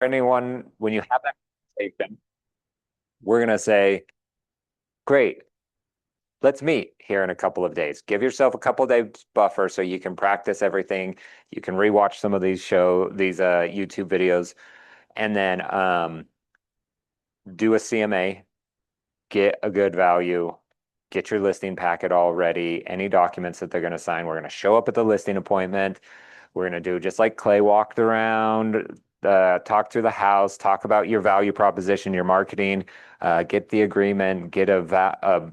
anyone, when you have that conversation, we're going to say, great, let's meet here in a couple of days. Give yourself a couple of days buffer so you can practice everything. You can rewatch some of these YouTube videos, and then do a CMA, get a good value, get your listing packet all ready, any documents that they're going to sign. We're going to show up at the listing appointment. We're going to do just like Clay walked around, talk through the house, talk about your value proposition, your marketing, get the agreement, get a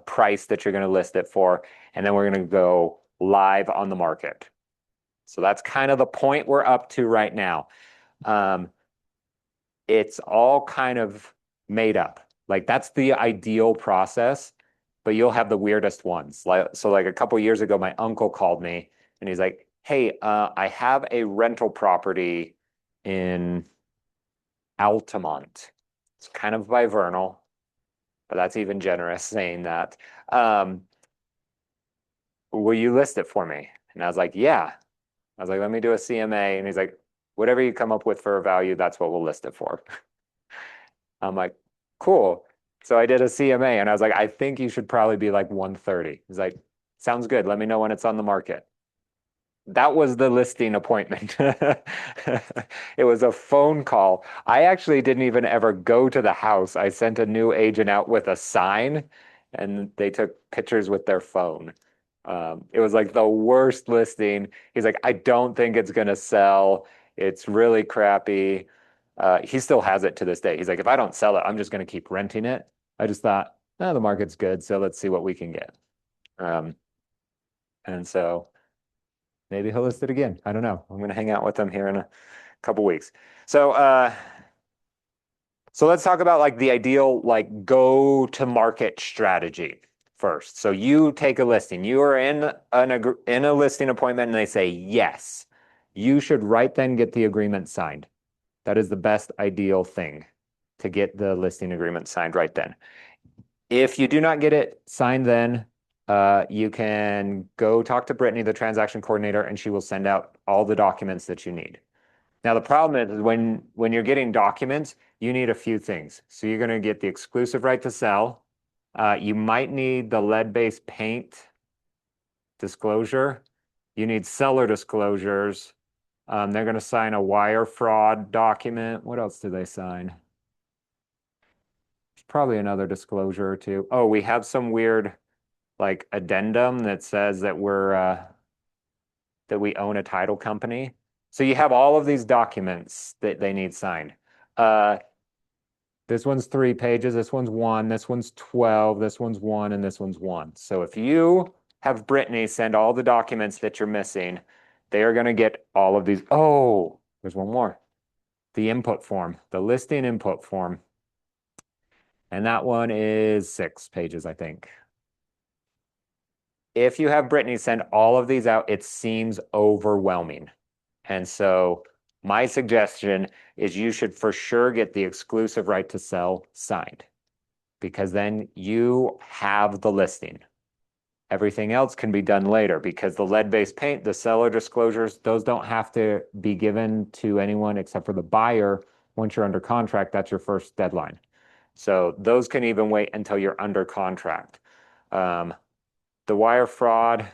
price that you're going to list it for, and then we're going to go live on the market. So that's kind of the point we're up to right now. Um, it's all kind of made up. Like that's the ideal process, but you'll have the weirdest ones. Like a couple years ago, my uncle called me and he's like, "Hey, I have a rental property in Altamont. It's kind of by Vernal, but that's even generous saying that. Um, will you list it for me?" And I was like, "Yeah." I was like, "Let me do a CMA." And he's like, "Whatever you come up with for a value, that's what we'll list it for." I'm like, cool. So I did a CMA and I was like, I think you should probably be like 130. He's like, sounds good. Let me know when it's on the market. That was the listing appointment. It was a phone call. I actually didn't even ever go to the house. I sent a new agent out with a sign and they took pictures with their phone. It was like the worst listing. He's like, I don't think it's going to sell. It's really crappy. He still has it to this day. He's like, if I don't sell it, I'm just going to keep renting it. I just thought, oh, the market's good, so let's see what we can get. Um, and so maybe he'll list it again. I don't know. I'm going to hang out with him here in a couple weeks. So, so let's talk about like the ideal like go to market strategy first. So you take a listing. You are in a listing appointment and they say yes. You should right then get the agreement signed. That is the best ideal thing to get the listing agreement signed right then. If you do not get it signed then, you can go talk to Brittany, the transaction coordinator, and she will send out all the documents that you need. Now, the problem is when you're getting documents, you need a few things. So you're going to get the exclusive right to sell. You might need the lead-based paint disclosure. You need seller disclosures. They're going to sign a wire fraud document. What else do they sign? There's probably another disclosure or two. Oh, we have some weird like addendum that says that we own a title company. So you have all of these documents that they need signed. Uh, this one's 3 pages, this one's one, this one's 12, this one's one, and this one's one. So if you have Brittany send all the documents that you're missing, they are going to get all of these. Oh, there's one more. The input form, the listing input form. And that one is 6 pages, I think. If you have Brittany send all of these out, it seems overwhelming. And so my suggestion is you should for sure get the exclusive right to sell signed because then you have the listing. Everything else can be done later because the lead-based paint, the seller disclosures, those don't have to be given to anyone except for the buyer. Once you're under contract, that's your first deadline. So those can even wait until you're under contract. Um, the wire fraud,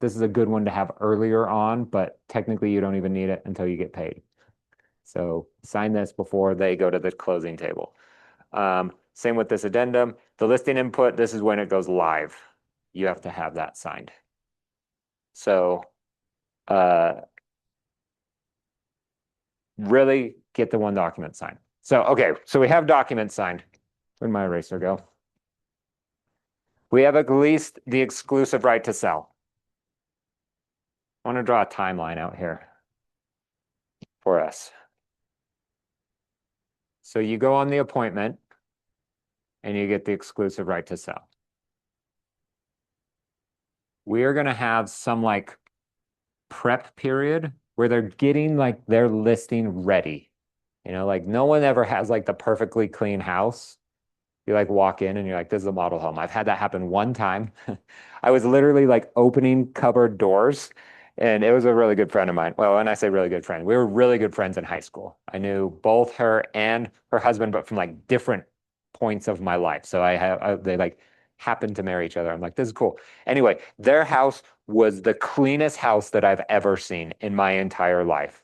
this is a good one to have earlier on, but technically you don't even need it until you get paid. So sign this before they go to the closing table. Same with this addendum. The listing input, this is when it goes live. You have to have that signed. So really get the one document signed. So, okay, so we have documents signed. Where'd my eraser go? We have at least the exclusive right to sell. I want to draw a timeline out here for us. So you go on the appointment and you get the exclusive right to sell. We are going to have some like prep period where they're getting like their listing ready. You know, like no one ever has like the perfectly clean house. You like walk in and you're like, this is a model home. I've had that happen one time. I was literally like opening cupboard doors And it was a really good friend of mine. Well, when I say really good friend, we were really good friends in high school. I knew both her and her husband, but from like different points of my life. So they like happened to marry each other. I'm like, this is cool. Anyway, their house was the cleanest house that I've ever seen in my entire life.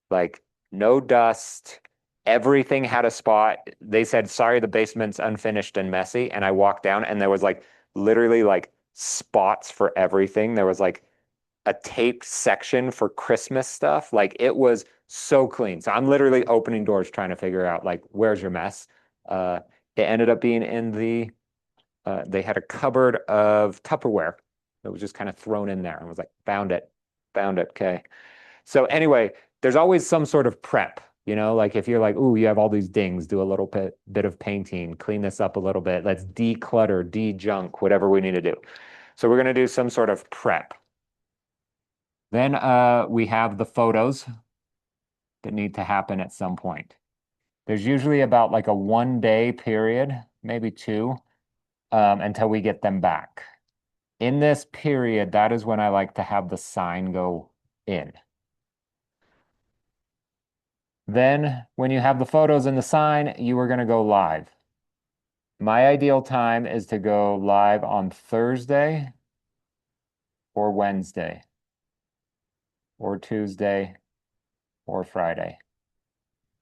Like no dust. Everything had a spot. They said, sorry, the basement's unfinished and messy. And I walked down and there was like literally like spots for everything. There was like a taped section for Christmas stuff. Like it was so clean. So I'm literally opening doors trying to figure out like, where's your mess? Uh, it ended up being in they had a cupboard of Tupperware that was just kind of thrown in there and was like, found it. Okay. So anyway, there's always some sort of prep, like if you're like, ooh, you have all these dings, do a little bit of painting, clean this up a little bit. Let's declutter, de-junk, whatever we need to do. So we're going to do some sort of prep. Then we have the photos that need to happen at some point. There's usually about like a 1 day period, maybe two, until we get them back. In this period, that is when I like to have the sign go in. Then, when you have the photos and the sign, you are going to go live. My ideal time is to go live on Thursday or Wednesday or Tuesday or Friday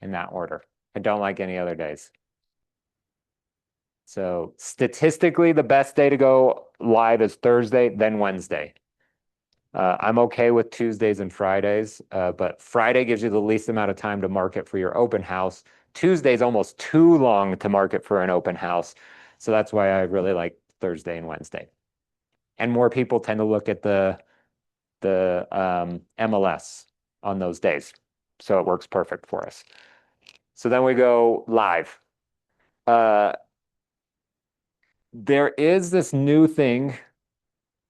in that order. I don't like any other days. So statistically, the best day to go live is Thursday, then Wednesday. I'm okay with Tuesdays and Fridays, but Friday gives you the least amount of time to market for your open house. Tuesday's almost too long to market for an open house. So that's why I really like Thursday and Wednesday. And more people tend to look at the MLS on those days. So it works perfect for us. So then we go live. Uh, there is this new thing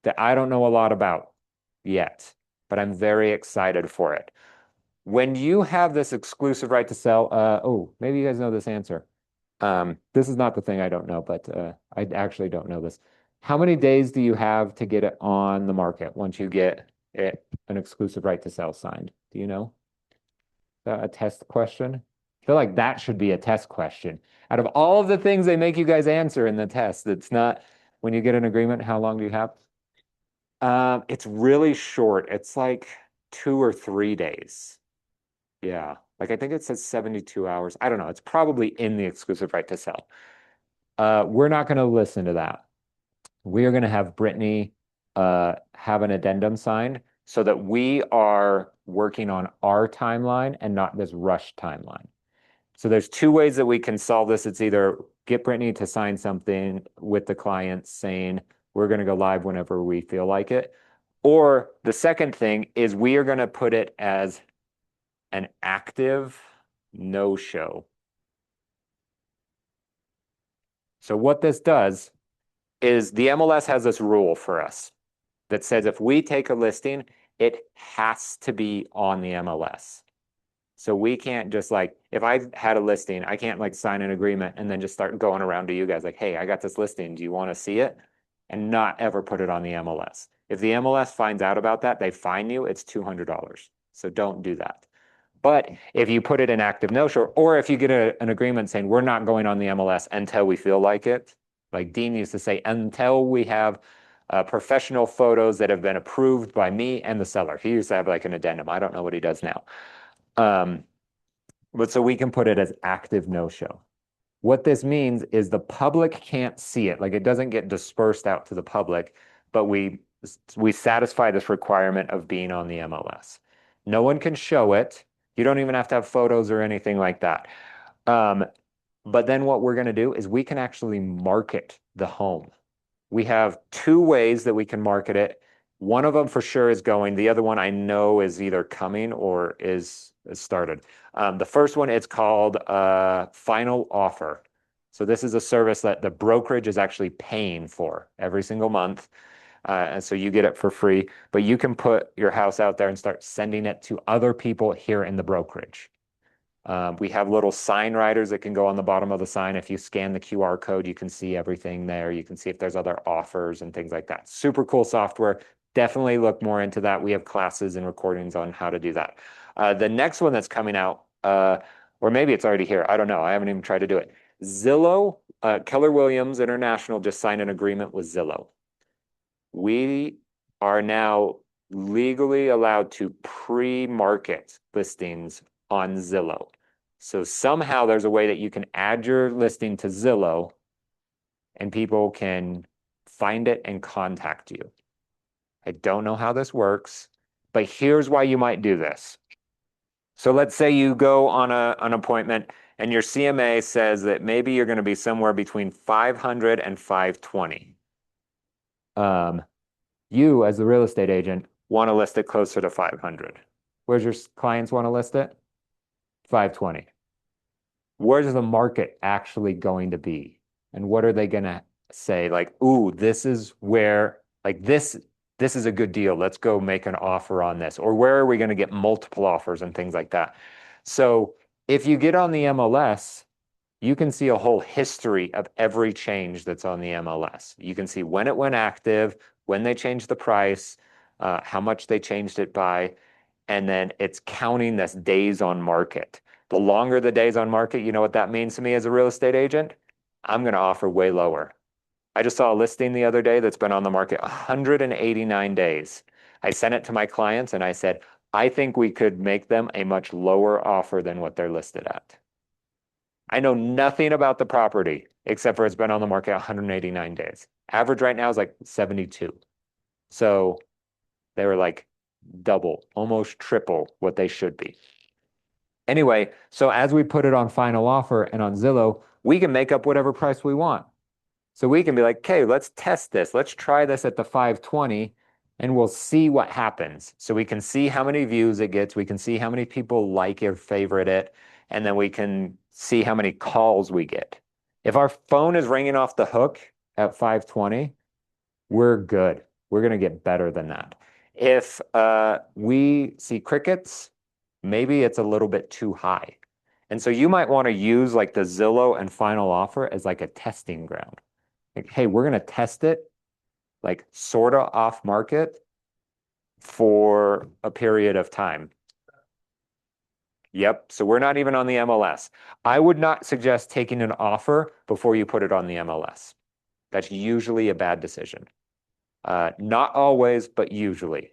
that I don't know a lot about yet, but I'm very excited for it. When you have this exclusive right to sell, oh, maybe you guys know this answer. This is not the thing I don't know, but I actually don't know this. How many days do you have to get it on the market once you get an exclusive right to sell signed? Do you know? A test question? I feel like that should be a test question. Out of all of the things they make you guys answer in the test, it's not when you get an agreement, how long do you have? It's really short. It's like 2 or 3 days. Yeah. Like I think it says 72 hours. I don't know. It's probably in the exclusive right to sell. We're not going to listen to that. We are going to have Brittany have an addendum signed so that we are working on our timeline and not this rush timeline. So there's two ways that we can solve this. It's either get Brittany to sign something with the client saying we're going to go live whenever we feel like it. Or the second thing is we are going to put it as an active no-show. So what this does is the MLS has this rule for us that says if we take a listing, it has to be on the MLS. So we can't just like, if I had a listing, I can't like sign an agreement and then just start going around to you guys like, hey, I got this listing. Do you want to see it? And not ever put it on the MLS. If the MLS finds out about that, they fine you, it's $200. So don't do that. But if you put it in active no-show, or if you get an agreement saying we're not going on the MLS until we feel like it, like Dean used to say, until we have professional photos that have been approved by me and the seller. He used to have like an addendum. I don't know what he does now. But so we can put it as active no-show. What this means is the public can't see it. Like it doesn't get dispersed out to the public, but we satisfy this requirement of being on the MLS. No one can show it. You don't even have to have photos or anything like that. But then what we're going to do is we can actually market the home. We have two ways that we can market it. One of them for sure is going. The other one I know is either coming or is started. The first one, it's called Final Offer. So this is a service that the brokerage is actually paying for every single month. And so you get it for free, but you can put your house out there and start sending it to other people here in the brokerage. We have little sign writers that can go on the bottom of the sign. If you scan the QR code, you can see everything there. You can see if there's other offers and things like that. Super cool software. definitely look more into that. We have classes and recordings on how to do that. The next one that's coming out, or maybe it's already here. I don't know. I haven't even tried to do it. Zillow, Keller Williams International just signed an agreement with Zillow. We are now legally allowed to pre-market listings on Zillow. So somehow there's a way that you can add your listing to Zillow and people can find it and contact you. I don't know how this works, but here's why you might do this. So let's say you go on an appointment and your CMA says that maybe you're going to be somewhere between 500 and 520. You, as the real estate agent, want to list it closer to 500. Where's your clients want to list it? 520. Where's the market actually going to be? And what are they going to say? Like, ooh, this is where, like this is a good deal. Let's go make an offer on this. Or where are we going to get multiple offers and things like that? So if you get on the MLS, you can see a whole history of every change that's on the MLS. You can see when it went active, when they changed the price, how much they changed it by, and then it's counting this days on market. The longer the days on market, you know what that means to me as a real estate agent? I'm going to offer way lower. I just saw a listing the other day that's been on the market 189 days. I sent it to my clients and I said, I think we could make them a much lower offer than what they're listed at. I know nothing about the property except for it's been on the market 189 days. Average right now is like 72. So they were like double, almost triple what they should be. Anyway, so as we put it on final offer and on Zillow, we can make up whatever price we want. So we can be like, okay, let's test this. Let's try this at the 520 and we'll see what happens. So we can see how many views it gets. We can see how many people like or favorite it. And then we can see how many calls we get. If our phone is ringing off the hook at 520, we're good. We're going to get better than that. If we see crickets, maybe it's a little bit too high. And so you might want to use like the Zillow and final offer as like a testing ground. Like, hey, we're going to test it like sort of off market for a period of time. Yep. So we're not even on the MLS. I would not suggest taking an offer before you put it on the MLS. That's usually a bad decision. Not always, but usually.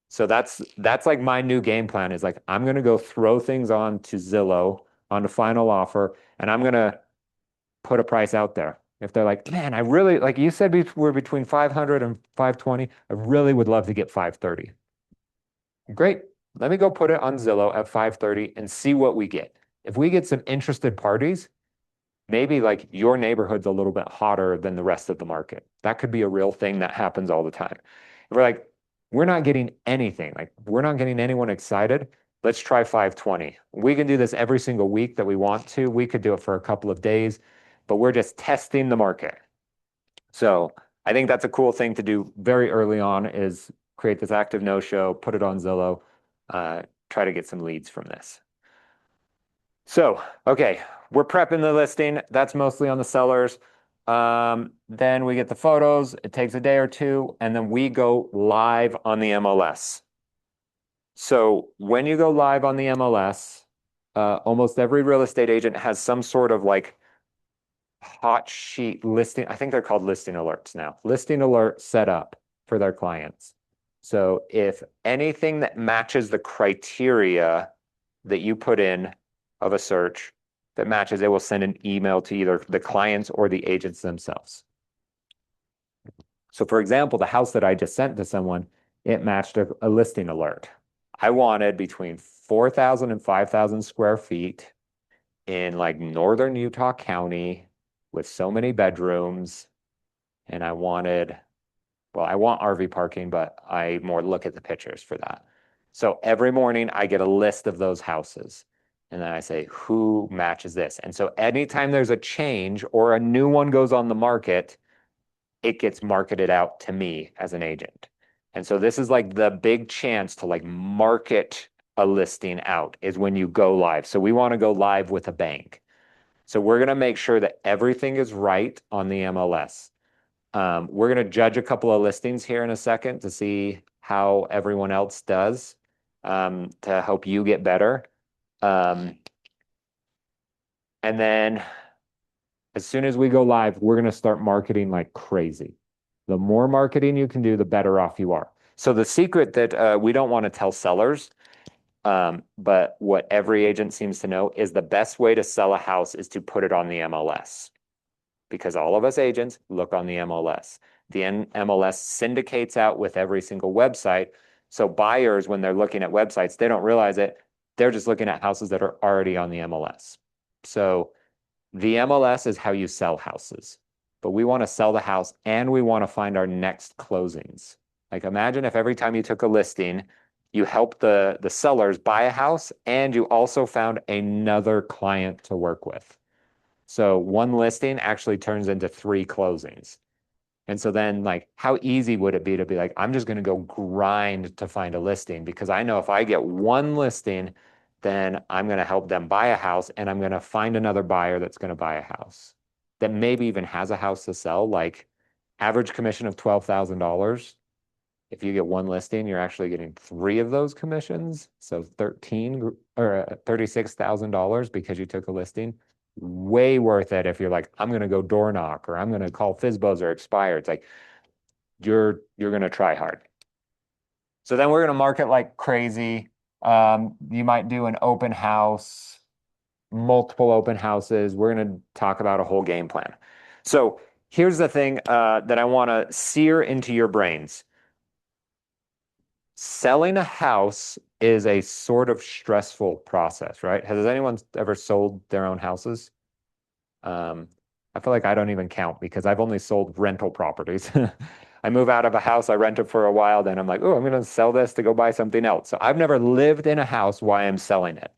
So that's like my new game plan is like, I'm going to go throw things on to Zillow on the final offer, and I'm going to put a price out there. If they're like, man, I really, like you said, we're between 500 and 520. I really would love to get 530. Great. Let me go put it on Zillow at 530 and see what we get. If we get some interested parties, maybe like your neighborhood's a little bit hotter than the rest of the market. That could be a real thing that happens all the time. If we're like, we're not getting anything, like we're not getting anyone excited, let's try 520. We can do this every single week that we want to. We could do it for a couple of days, but we're just testing the market. So I think that's a cool thing to do very early on is create this active no-show, put it on Zillow, try to get some leads from this. So, okay, we're prepping the listing. That's mostly on the sellers. Then we get the photos. It takes a day or two, and then we go live on the MLS. So when you go live on the MLS, almost every real estate agent has some sort of like hot sheet listing. I think they're called listing alerts now. Listing alert set up for their clients. So if anything that matches the criteria that you put in of a search that matches, it will send an email to either the clients or the agents themselves. So for example, the house that I just sent to someone, it matched a listing alert. I wanted between 4,000 and 5,000 square feet in like northern Utah County with so many bedrooms. And I wanted, well, I want RV parking, but I more look at the pictures for that. So every morning I get a list of those houses. And then I say, who matches this? And so anytime there's a change or a new one goes on the market, it gets marketed out to me as an agent. And so this is like the big chance to like market a listing out is when you go live. So we want to go live with a bang. So we're going to make sure that everything is right on the MLS. We're going to judge a couple of listings here in a second to see how everyone else does, to help you get better. And then as soon as we go live, we're going to start marketing like crazy. The more marketing you can do, the better off you are. So the secret that we don't want to tell sellers, but what every agent seems to know, is the best way to sell a house is to put it on the MLS, because all of us agents look on the MLS. The MLS syndicates out with every single website. So buyers, when they're looking at websites, they don't realize it. They're just looking at houses that are already on the MLS. So the MLS is how you sell houses, but we want to sell the house and we want to find our next closings. Like imagine if every time you took a listing, you helped the sellers buy a house and you also found another client to work with. So one listing actually turns into 3 closings. And so then like how easy would it be to be like, I'm just going to go grind to find a listing, because I know if I get one listing, then I'm going to help them buy a house and I'm going to find another buyer that's going to buy a house that maybe even has a house to sell. Like average commission of $12,000. If you get one listing, you're actually getting 3 of those commissions. So 13 or $36,000 because you took a listing. Way worth it if you're like, I'm going to go door knock or I'm going to call FSBOs or expire. It's like you're going to try hard. So then we're going to market like crazy. You might do an open house, multiple open houses. We're going to talk about a whole game plan. So here's the thing that I want to sear into your brains. Selling a house is a sort of stressful process, right? Has anyone ever sold their own houses? I feel like I don't even count because I've only sold rental properties. I move out of a house, I rent it for a while, then I'm like, oh, I'm going to sell this to go buy something else. So I've never lived in a house while I'm selling it.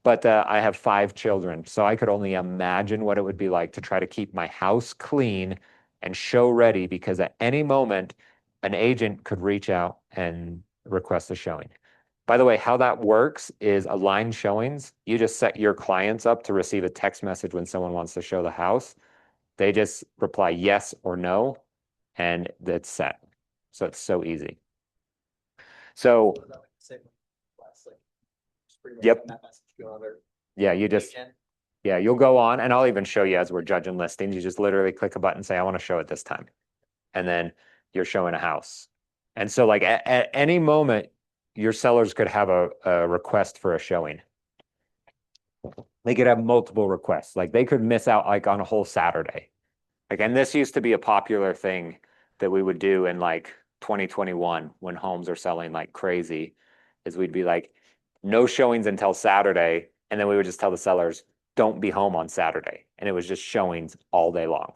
But I have 5 children, so I could only imagine what it would be like to try to keep my house clean and show ready, because at any moment, an agent could reach out and request a showing. By the way, how that works is aligned showings. You just set your clients up to receive a text message when someone wants to show the house. They just reply yes or no, and it's set. So it's so easy. So, yep. Yeah, you'll go on, and I'll even show you as we're judging listings. You just literally click a button, say, I want to show it this time. And then you're showing a house. And so like at any moment, your sellers could have a request for a showing. They could have multiple requests. Like they could miss out like on a whole Saturday. Like, and this used to be a popular thing that we would do in like 2021 when homes are selling like crazy, is we'd be like, no showings until Saturday. And then we would just tell the sellers, don't be home on Saturday. And it was just showings all day long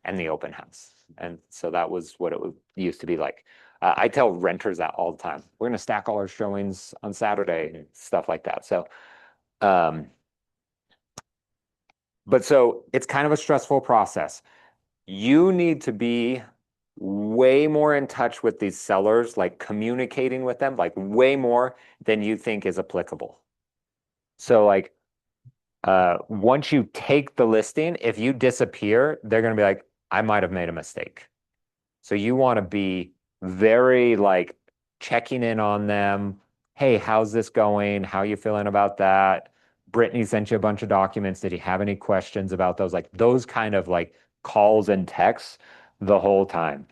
and the open house. And so that was what it used to be like. I tell renters that all the time. We're going to stack all our showings on Saturday and stuff like that. So, but so it's kind of a stressful process. You need to be way more in touch with these sellers, like communicating with them, like way more than you think is applicable. So like, once you take the listing, if you disappear, they're going to be like, I might have made a mistake. So you want to be very like checking in on them. Hey, how's this going? How you feeling about that? Brittany sent you a bunch of documents. Did you have any questions about those? Like those kind of like calls and texts the whole time.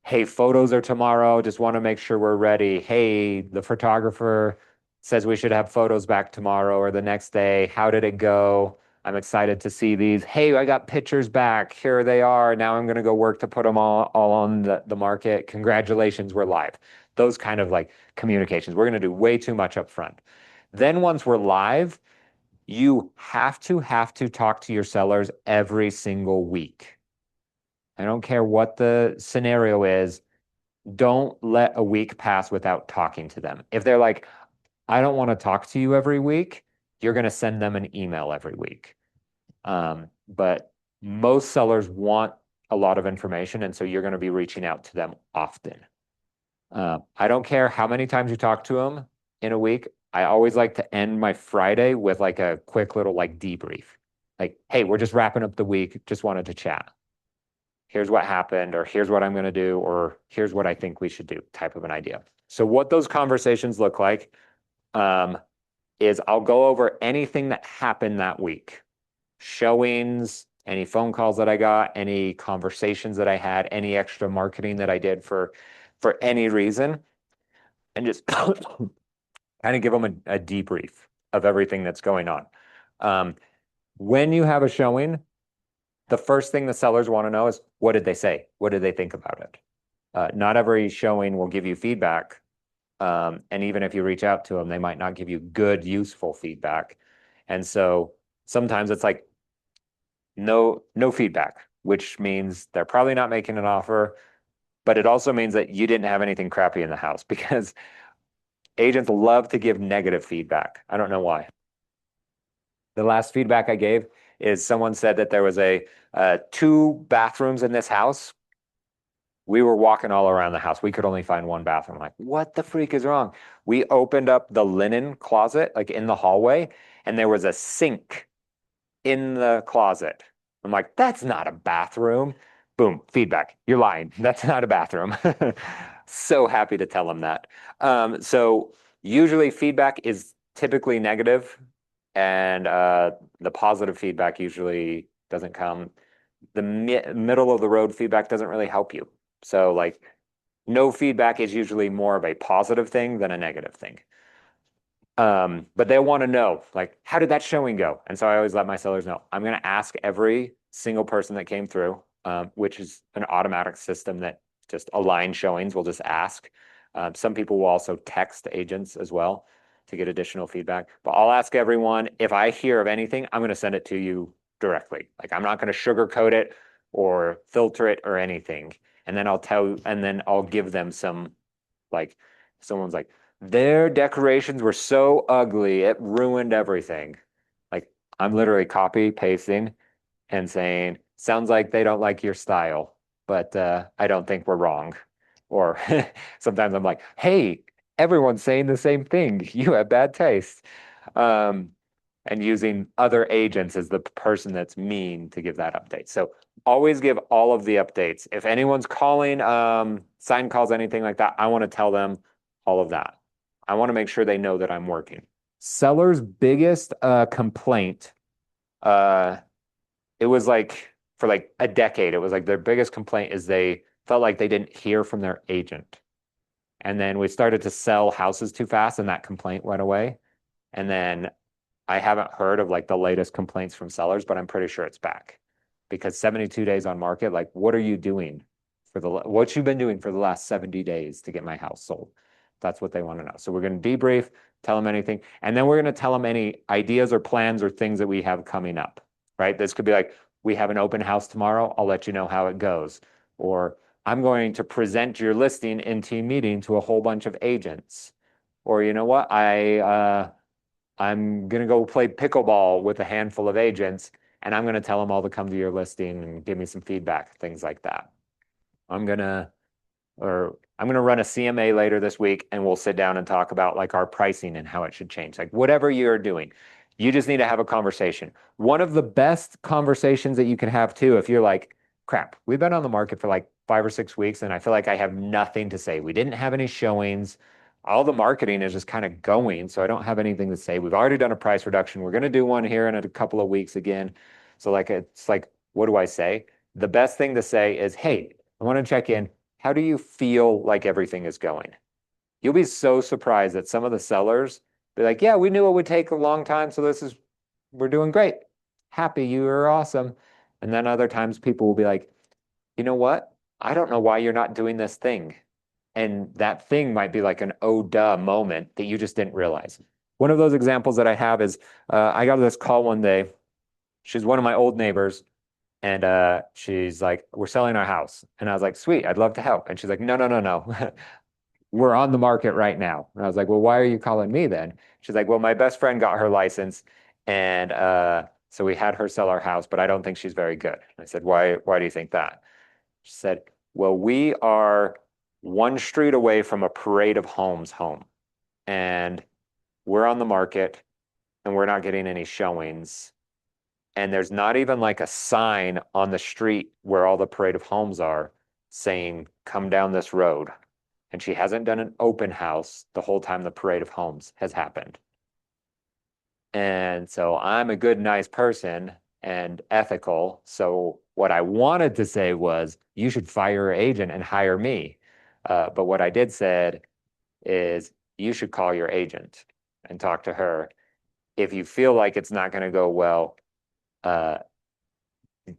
Hey, photos are tomorrow. Just want to make sure we're ready. Hey, the photographer says we should have photos back tomorrow or the next day. How did it go? I'm excited to see these. Hey, I got pictures back. Here they are. Now I'm going to go work to put them all on the market. Congratulations, we're live. Those kind of like communications. We're going to do way too much up front. Then once we're live, you have to talk to your sellers every single week. I don't care what the scenario is. Don't let a week pass without talking to them. If they're like, I don't want to talk to you every week, you're going to send them an email every week. But most sellers want a lot of information, and so you're going to be reaching out to them often. I don't care how many times you talk to them in a week. I always like to end my Friday with like a quick little like debrief. Like, hey, we're just wrapping up the week. Just wanted to chat. here's what happened, or here's what I'm going to do, or here's what I think we should do, type of an idea. So what those conversations look like um, is I'll go over anything that happened that week, showings, any phone calls that I got, any conversations that I had, any extra marketing that I did for any reason, and just kind of give them a debrief of everything that's going on. When you have a showing, the first thing the sellers want to know is what did they say? What did they think about it? Not every showing will give you feedback. And even if you reach out to them, they might not give you good, useful feedback. And so sometimes it's like no feedback, which means they're probably not making an offer, but it also means that you didn't have anything crappy in the house because agents love to give negative feedback. I don't know why. The last feedback I gave is someone said that there was a two bathrooms in this house. We were walking all around the house. We could only find one bathroom. I'm like, what the freak is wrong? We opened up the linen closet, like in the hallway, and there was a sink in the closet. I'm like, that's not a bathroom. Boom, feedback. You're lying. That's not a bathroom. So happy to tell them that. So usually feedback is typically negative, and the positive feedback usually doesn't come. The middle of the road feedback doesn't really help you. So like no feedback is usually more of a positive thing than a negative thing. But they want to know, like, how did that showing go? And so I always let my sellers know. I'm going to ask every single person that came through, which is an automatic system that just align showings. We'll just ask. Some people will also text agents as well to get additional feedback. But I'll ask everyone. If I hear of anything, I'm going to send it to you directly. Like I'm not going to sugarcoat it or filter it or anything. And then I'll give them some, like, someone's like, their decorations were so ugly, it ruined everything. Like I'm literally copy pasting and saying, sounds like they don't like your style, but I don't think we're wrong. Or sometimes I'm like, hey, everyone's saying the same thing. You have bad taste. Um, and using other agents as the person that's mean to give that update. So always give all of the updates. If anyone's calling, sign calls, anything like that, I want to tell them all of that. I want to make sure they know that I'm working. Seller's biggest complaint, uh, it was like for like a decade, it was like their biggest complaint is they felt like they didn't hear from their agent. And then we started to sell houses too fast, and that complaint went away. And then I haven't heard of like the latest complaints from sellers, but I'm pretty sure it's back because 72 days on market, like what are you doing what you've been doing for the last 70 days to get my house sold? That's what they want to know. So we're going to debrief, tell them anything, and then we're going to tell them any ideas or plans or things that we have coming up, right? This could be like, we have an open house tomorrow. I'll let you know how it goes. Or I'm going to present your listing in team meeting to a whole bunch of agents. Or you know what? I'm going to go play pickleball with a handful of agents, and I'm going to tell them all to come to your listing and give me some feedback, things like that. I'm going to, I'm going to run a CMA later this week, and we'll sit down and talk about like our pricing and how it should change. Like whatever you're doing, you just need to have a conversation. One of the best conversations that you can have too, if you're like, crap, we've been on the market for like 5 or 6 weeks, and I feel like I have nothing to say. We didn't have any showings. All the marketing is just kind of going, so I don't have anything to say. We've already done a price reduction. We're going to do one here in a couple of weeks again. So like it's like, what do I say? The best thing to say is, hey, I want to check in. How do you feel like everything is going? You'll be so surprised that some of the sellers be like, yeah, we knew it would take a long time, so we're doing great. Happy, you are awesome. And then other times people will be like, you know what? I don't know why you're not doing this thing. And that thing might be like an oh duh moment that you just didn't realize. One of those examples that I have is I got this call one day. She's one of my old neighbors, and she's like, we're selling our house. And I was like, sweet, I'd love to help. And she's like, no, no, no, no. We're on the market right now. And I was like, well, why are you calling me then? She's like, well, my best friend got her license, and so we had her sell our house, but I don't think she's very good. I said, why do you think that? She said, well, we are one street away from a parade of homes home, and we're on the market and we're not getting any showings. and there's not even like a sign on the street where all the parade of homes are saying, come down this road. And she hasn't done an open house the whole time the parade of homes has happened. And so I'm a good, nice person and ethical. So what I wanted to say was, you should fire your agent and hire me. But what I did said is, you should call your agent and talk to her. If you feel like it's not going to go well, uh,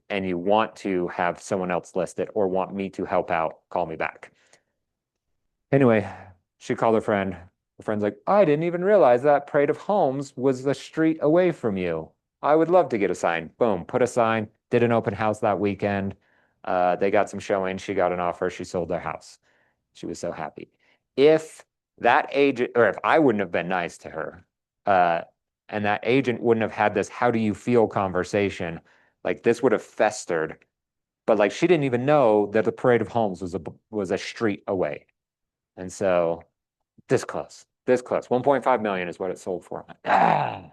and you want to have someone else list it or want me to help out, call me back. Anyway, she called her friend. Her friend's like, I didn't even realize that Parade of Homes was the street away from you. I would love to get a sign. Boom, put a sign, did an open house that weekend. They got some showing. She got an offer. She sold their house. She was so happy. If that agent, or if I wouldn't have been nice to her, uh, and that agent wouldn't have had this how do you feel conversation, like this would have festered. But like she didn't even know that the Parade of Homes was a street away. And so this close, this close. 1.5 million is what it sold for. Ah,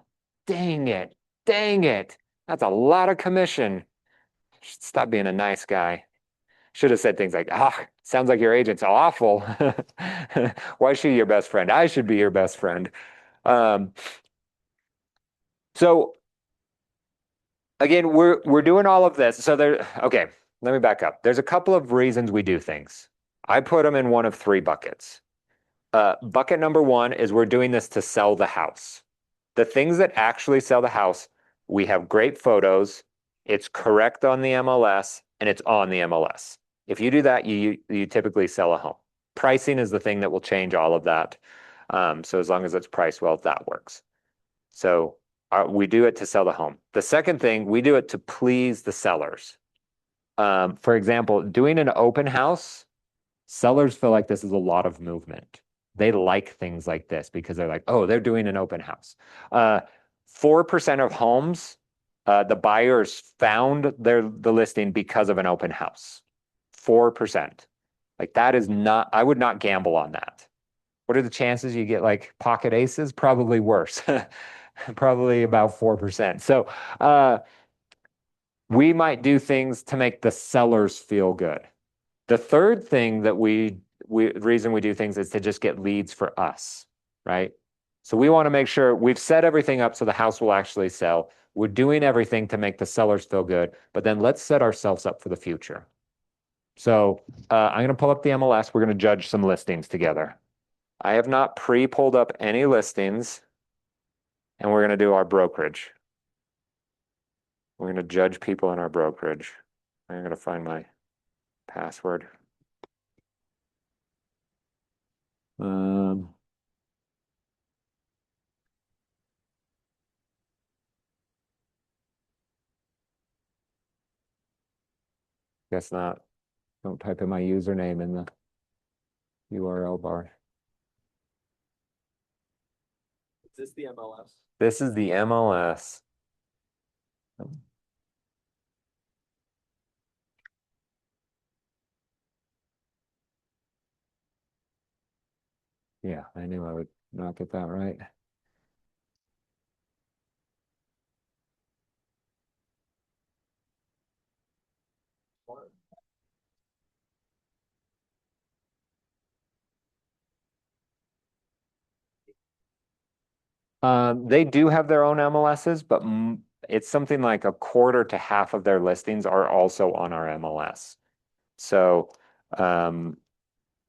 dang it. Dang it. That's a lot of commission. Should stop being a nice guy. Should have said things like, sounds like your agent's awful. Why is she your best friend? I should be your best friend. Um, so again, we're doing all of this. So okay, let me back up. There's a couple of reasons we do things. I put them in one of three buckets. Bucket number one is we're doing this to sell the house. The things that actually sell the house, we have great photos, it's correct on the MLS, and it's on the MLS. If you do that, you typically sell a home. Pricing is the thing that will change all of that. So as long as it's priced well, that works. So we do it to sell the home. The second thing, we do it to please the sellers. For example, doing an open house, sellers feel like this is a lot of movement. They like things like this because they're like, oh, they're doing an open house. 4% of homes, the buyers found the listing because of an open house. 4%. Like that is not, I would not gamble on that. What are the chances you get like pocket aces? Probably worse. Probably about 4%. So we might do things to make the sellers feel good. The third thing that reason we do things is to just get leads for us, right? So we want to make sure we've set everything up so the house will actually sell. We're doing everything to make the sellers feel good, but then let's set ourselves up for the future. So I'm going to pull up the MLS. We're going to judge some listings together. I have not pre-pulled up any listings, and we're going to do our brokerage. We're going to judge people in our brokerage. I'm going to find my password. Guess not. Don't type in my username in the URL bar. Is this the MLS? This is the MLS. Yeah, I knew I would not get that right. They do have their own MLSs, but it's something like a quarter to half of their listings are also on our MLS. So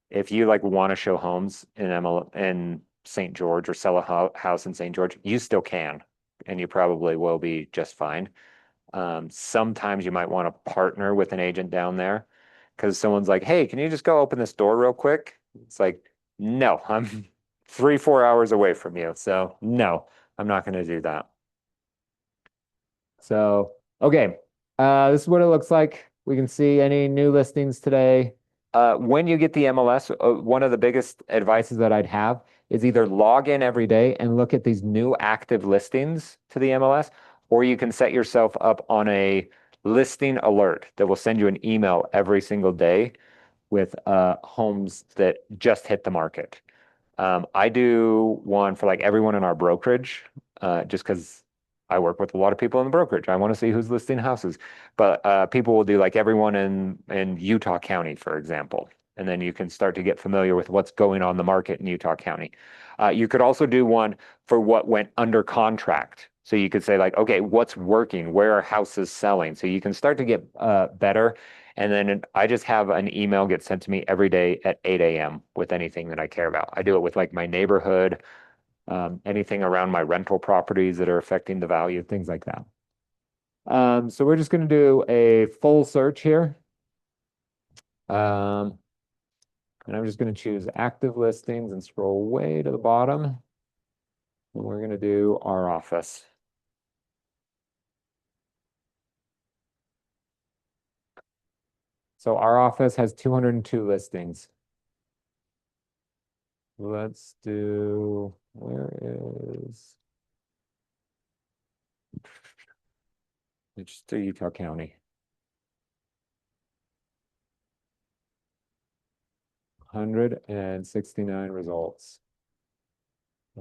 if you like want to show homes in St. George or sell a house in St. George, you still can, and you probably will be just fine. Sometimes you might want to partner with an agent down there because someone's like, hey, can you just go open this door real quick? It's like, no, I'm 3, 4 hours away from you. So no, I'm not going to do that. So, okay. This is what it looks like. We can see any new listings today. When you get the MLS, one of the biggest advices that I'd have is either log in every day and look at these new active listings to the MLS, or you can set yourself up on a listing alert that will send you an email every single day with homes that just hit the market. I do one for like everyone in our brokerage, just because I work with a lot of people in the brokerage. I want to see who's listing houses. But people will do like everyone in Utah County, for example. And then you can start to get familiar with what's going on the market in Utah County. You could also do one for what went under contract. So you could say like, okay, what's working? Where are houses selling? So you can start to get better. And then I just have an email get sent to me every day at 8 a.m. with anything that I care about. I do it with like my neighborhood, anything around my rental properties that are affecting the value, things like that. So we're just going to do a full search here. And I'm just going to choose active listings and scroll way to the bottom. And we're going to do our office. So our office has 202 listings. Let's do, where is, it's Utah County. 169 results.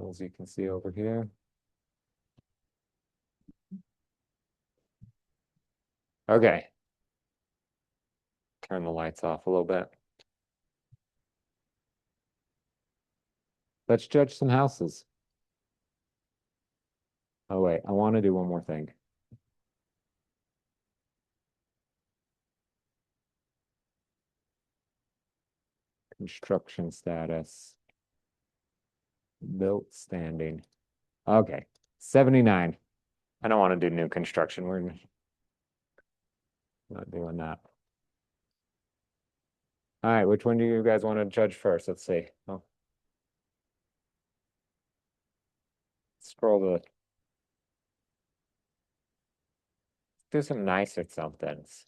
As you can see over here. Okay. Turn the lights off a little bit. Let's judge some houses. Oh wait, I want to do one more thing. Construction status. Built standing. Okay, 79. I don't want to do new construction. We're not doing that. All right, which one do you guys want to judge first? Let's see. Oh. Scroll the. Do some nicer somethings.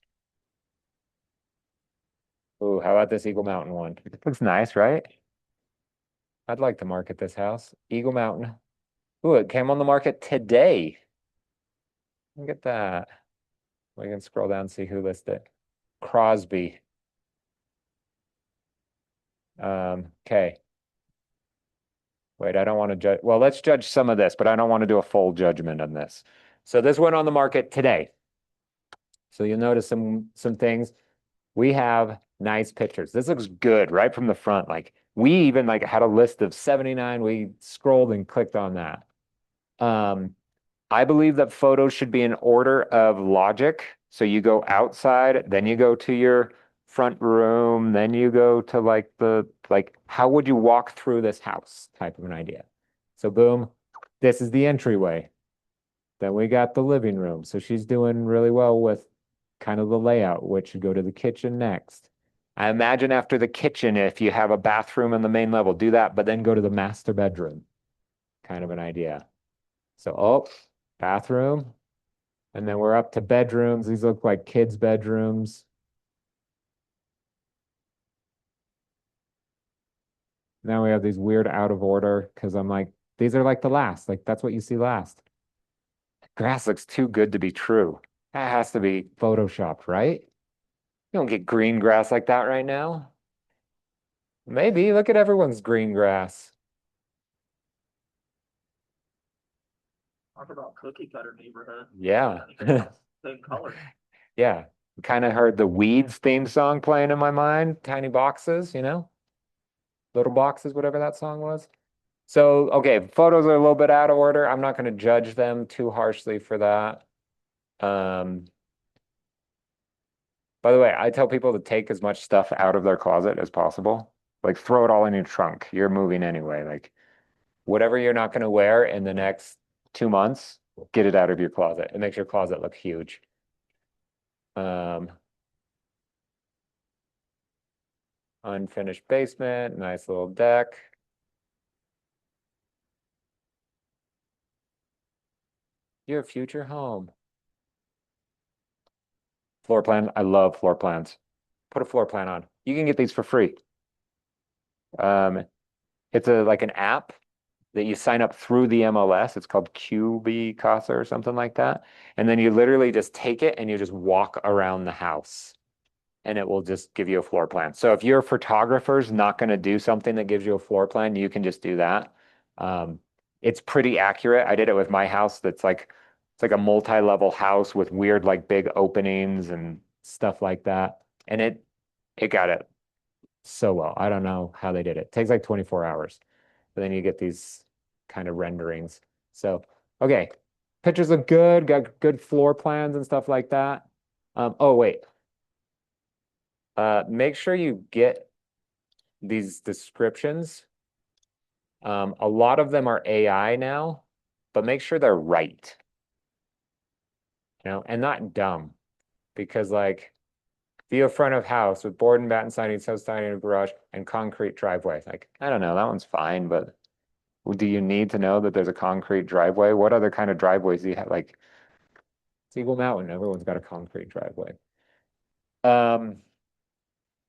Ooh, how about this Eagle Mountain one? It looks nice, right? I'd like to market this house. Eagle Mountain. Ooh, it came on the market today. Look at that. We can scroll down and see who listed it. Crosby. Okay. Wait, I don't want to judge. Well, let's judge some of this, but I don't want to do a full judgment on this. So this went on the market today. So you'll notice some things. We have nice pictures. This looks good right from the front. Like we even like had a list of 79. We scrolled and clicked on that. I believe that photos should be in order of logic. So you go outside, then you go to your front room, then you go to like how would you walk through this house type of an idea. So boom, this is the entryway. Then we got the living room. So she's doing really well with kind of the layout, which should go to the kitchen next. I imagine after the kitchen, if you have a bathroom on the main level, do that, but then go to the master bedroom. Kind of an idea. So, oh, bathroom. And then we're up to bedrooms. These look like kids' bedrooms. Now we have these weird out of order because I'm like, these are like the last. Like that's what you see last. Grass looks too good to be true. That has to be photoshopped, right? You don't get green grass like that right now. Maybe. Look at everyone's green grass. Talk about cookie cutter neighborhood. Yeah. Same color. Yeah. Kind of heard the Weeds theme song playing in my mind. Tiny boxes, little boxes, whatever that song was. So, okay, photos are a little bit out of order. I'm not going to judge them too harshly for that. By the way, I tell people to take as much stuff out of their closet as possible. Like throw it all in your trunk. You're moving anyway. Like whatever you're not going to wear in the next 2 months, get it out of your closet. It makes your closet look huge. Unfinished basement, nice little deck. Your future home. Floor plan. I love floor plans. Put a floor plan on. You can get these for free. It's like an app that you sign up through the MLS. It's called QB Casa or something like that. And then you literally just take it and you just walk around the house and it will just give you a floor plan. So if your photographer's not going to do something that gives you a floor plan, you can just do that. It's pretty accurate. I did it with my house that's like It's like a multi-level house with weird like big openings and stuff like that. And it got it so well. I don't know how they did it. It takes like 24 hours. But then you get these kind of renderings. So, okay. Pictures look good, got good floor plans and stuff like that. Oh wait. Make sure you get these descriptions. A lot of them are AI now, but make sure they're right, and not dumb. Because like view of front of house with board and batten siding, so siding in a garage and concrete driveway. Like, I don't know, that one's fine, but do you need to know that there's a concrete driveway? What other kind of driveways do you have? Like it's Eagle Mountain, everyone's got a concrete driveway. Um,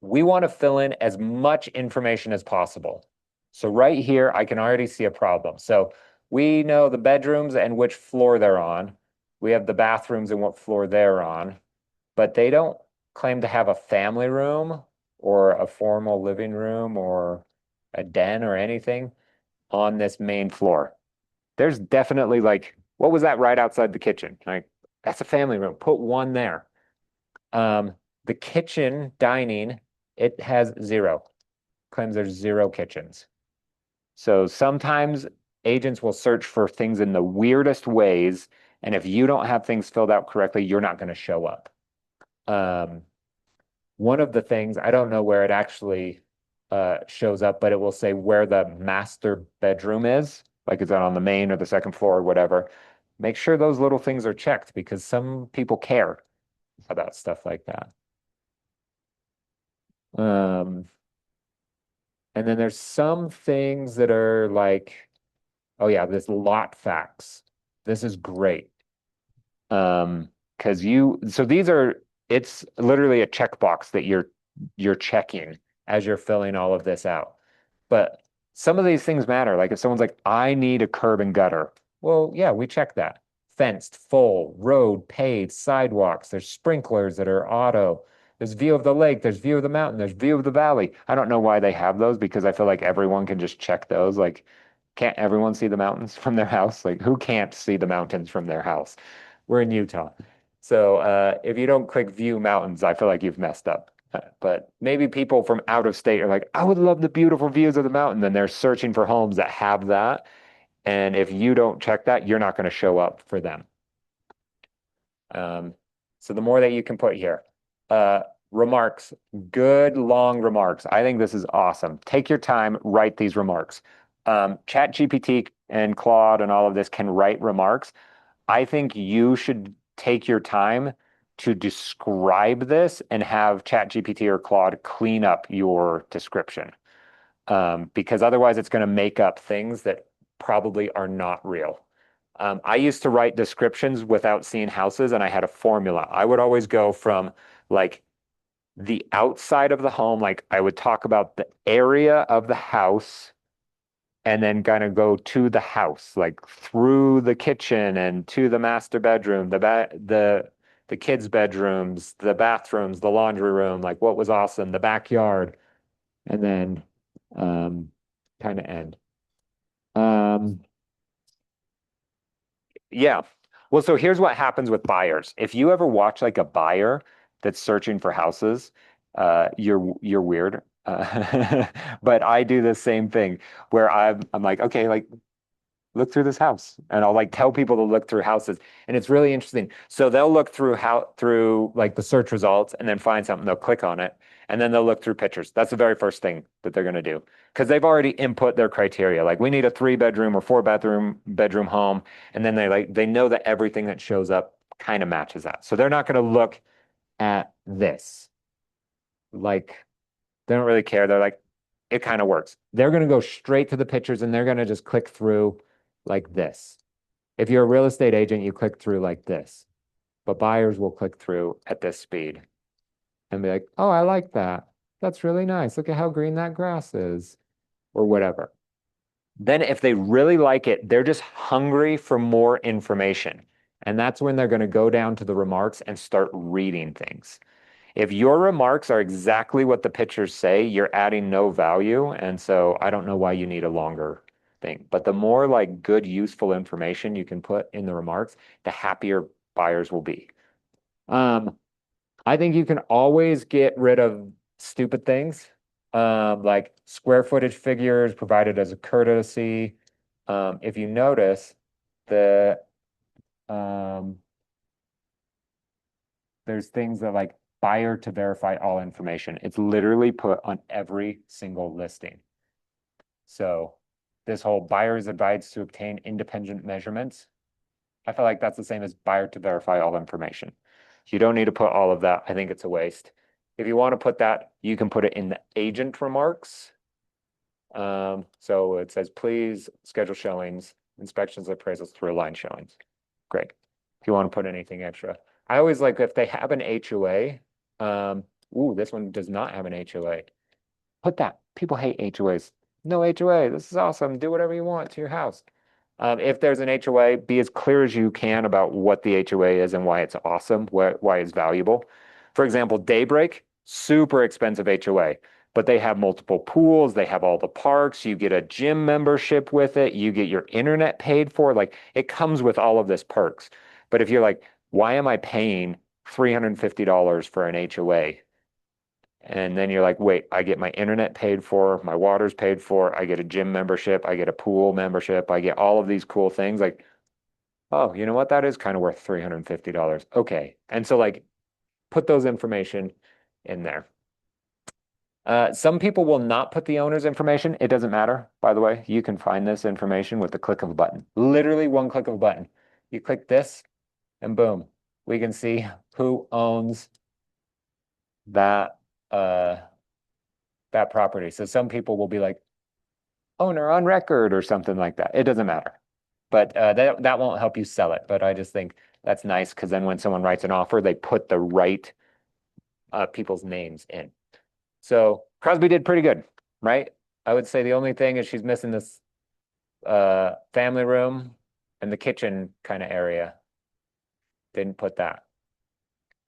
we want to fill in as much information as possible. So right here, I can already see a problem. So we know the bedrooms and which floor they're on. We have the bathrooms and what floor they're on, but they don't claim to have a family room or a formal living room or a den or anything on this main floor. There's definitely like, what was that right outside the kitchen? Like, that's a family room. Put one there. Um, the kitchen dining, it has zero. Claims there's zero kitchens. So sometimes agents will search for things in the weirdest ways, and if you don't have things filled out correctly, you're not going to show up. Um, one of the things, I don't know where it actually shows up, but it will say where the master bedroom is, like is that on the main or the second floor or whatever. Make sure those little things are checked because some people care about stuff like that. Um, and then there's some things that are like, oh yeah, this lot facts. This is great. Because so these are, it's literally a checkbox that you're checking as you're filling all of this out. But some of these things matter. Like if someone's like, I need a curb and gutter. Well, yeah, we check that. Fenced, full, road, paved, sidewalks. There's sprinklers that are auto. There's view of the lake. There's view of the mountain. There's view of the valley. I don't know why they have those because I feel like everyone can just check those. Like, can't everyone see the mountains from their house? Like, who can't see the mountains from their house? We're in Utah. So if you don't click view mountains, I feel like you've messed up. But maybe people from out of state are like, I would love the beautiful views of the mountain. Then they're searching for homes that have that. And if you don't check that, you're not going to show up for them. Um, so the more that you can put here. Uh, remarks, good long remarks. I think this is awesome. Take your time, write these remarks. ChatGPT and Claude and all of this can write remarks. I think you should take your time to describe this and have ChatGPT or Claude clean up your description. Because otherwise it's going to make up things that probably are not real. I used to write descriptions without seeing houses, and I had a formula. I would always go from like the outside of the home, like I would talk about the area of the house and then kind of go to the house, like through the kitchen and to the master bedroom, the kids' bedrooms, the bathrooms, the laundry room, like what was awesome, the backyard, and then um, kind of end. Um, yeah. Well, so here's what happens with buyers. If you ever watch like a buyer that's searching for houses, you're weird. But I do the same thing where I'm like, okay, like look through this house, and I'll like tell people to look through houses, and it's really interesting. So they'll look through through like the search results and then find something, they'll click on it, and then they'll look through pictures. That's the very first thing that they're going to do because they've already input their criteria. Like we need a 3 bedroom or 4 bedroom home, and then they know that everything that shows up kind of matches that. So they're not going to look at this. Like they don't really care. They're like, it kind of works. They're going to go straight to the pictures and they're going to just click through like this. If you're a real estate agent, you click through like this, but buyers will click through at this speed and be like, oh, I like that. That's really nice. Look at how green that grass is, or whatever. Then, if they really like it, they're just hungry for more information. And that's when they're going to go down to the remarks and start reading things. If your remarks are exactly what the pictures say, you're adding no value. And so I don't know why you need a longer thing. But the more like good, useful information you can put in the remarks, the happier buyers will be. Um, I think you can always get rid of stupid things, like square footage figures provided as a courtesy. If you notice, the um, there's things that like buyer to verify all information. It's literally put on every single listing. So this whole buyer is advised to obtain independent measurements. I feel like that's the same as buyer to verify all information. You don't need to put all of that. I think it's a waste. If you want to put that, you can put it in the agent remarks. So it says, please schedule showings, inspections, appraisals through line showings. Great. If you want to put anything extra. I always like if they have an HOA. Ooh, this one does not have an HOA. Put that. People hate HOAs. No HOA. This is awesome. Do whatever you want to your house. If there's an HOA, be as clear as you can about what the HOA is and why it's awesome, why it's valuable. For example, Daybreak, super expensive HOA, but they have multiple pools, they have all the parks, you get a gym membership with it, you get your internet paid for. Like it comes with all of this perks. But if you're like, why am I paying $350 for an HOA? And then you're like, wait, I get my internet paid for, my water's paid for, I get a gym membership, I get a pool membership, I get all of these cool things. Like, oh, you know what? That is kind of worth $350. Okay. And so like put those information in there. Some people will not put the owner's information. It doesn't matter, by the way. You can find this information with the click of a button. Literally one click of a button. You click this and boom, we can see who owns that uh that property. So some people will be like owner on record or something like that. It doesn't matter. But that won't help you sell it. But I just think that's nice because then when someone writes an offer, they put the right people's names in. So Crosby did pretty good, right? I would say the only thing is she's missing this family room and the kitchen kind of area. Didn't put that.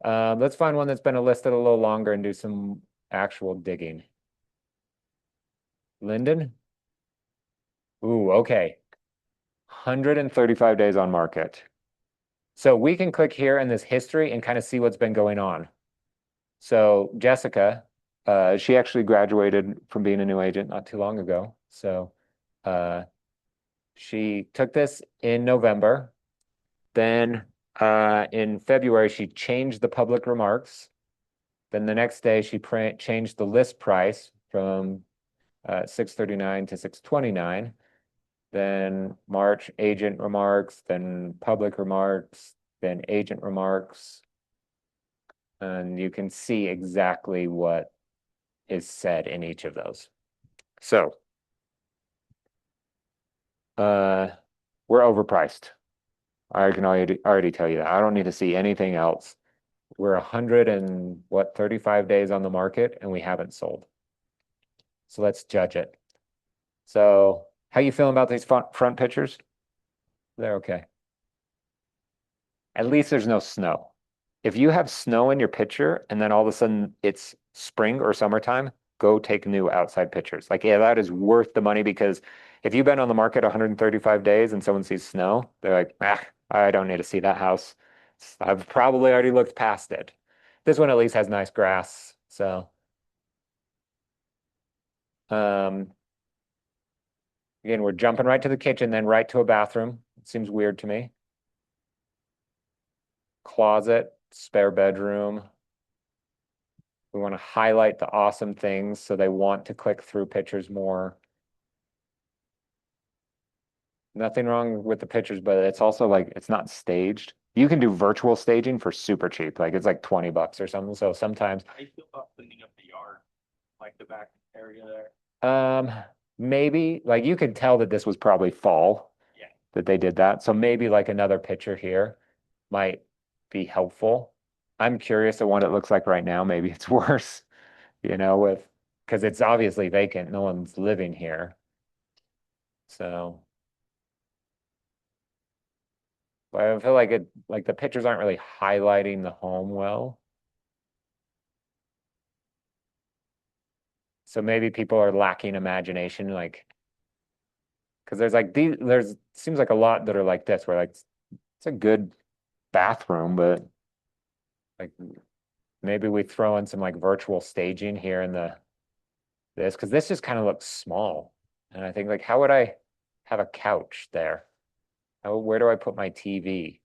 Let's find one that's been listed a little longer and do some actual digging. Linden? Ooh, okay. 135 days on market. So we can click here in this history and kind of see what's been going on. So Jessica, she actually graduated from being a new agent not too long ago. So she took this in November. Then in February, she changed the public remarks. Then the next day, she changed the list price from 639 to 629. Then March agent remarks, then public remarks, then agent remarks. And you can see exactly what is said in each of those. So we're overpriced. I can already tell you that. I don't need to see anything else. We're 35 days on the market and we haven't sold. So let's judge it. So how you feeling about these front pictures? They're okay. At least there's no snow. If you have snow in your picture and then all of a sudden it's spring or summertime, go take new outside pictures. Like, yeah, that is worth the money because if you've been on the market 135 days and someone sees snow, they're like, ah, I don't need to see that house. I've probably already looked past it. This one at least has nice grass. So, um, again, we're jumping right to the kitchen, then right to a bathroom. It seems weird to me. Closet, spare bedroom. We want to highlight the awesome things so they want to click through pictures more. Nothing wrong with the pictures, but it's also like it's not staged. You can do virtual staging for super cheap. Like it's like 20 bucks or something. So sometimes How do you feel about cleaning up the yard, like the back area there? maybe like you could tell that this was probably fall Yeah. that they did that. So maybe like another picture here might be helpful. I'm curious at what it looks like right now. Maybe it's worse, with because it's obviously vacant. No one's living here. So but I feel like the pictures aren't really highlighting the home well. So maybe people are lacking imagination. Like Because there's like these, there's seems like a lot that are like this, where like it's a good bathroom, but like maybe we throw in some like virtual staging here in the this, because this just kind of looks small. And I think like, how would I have a couch there? How, where do I put my TV?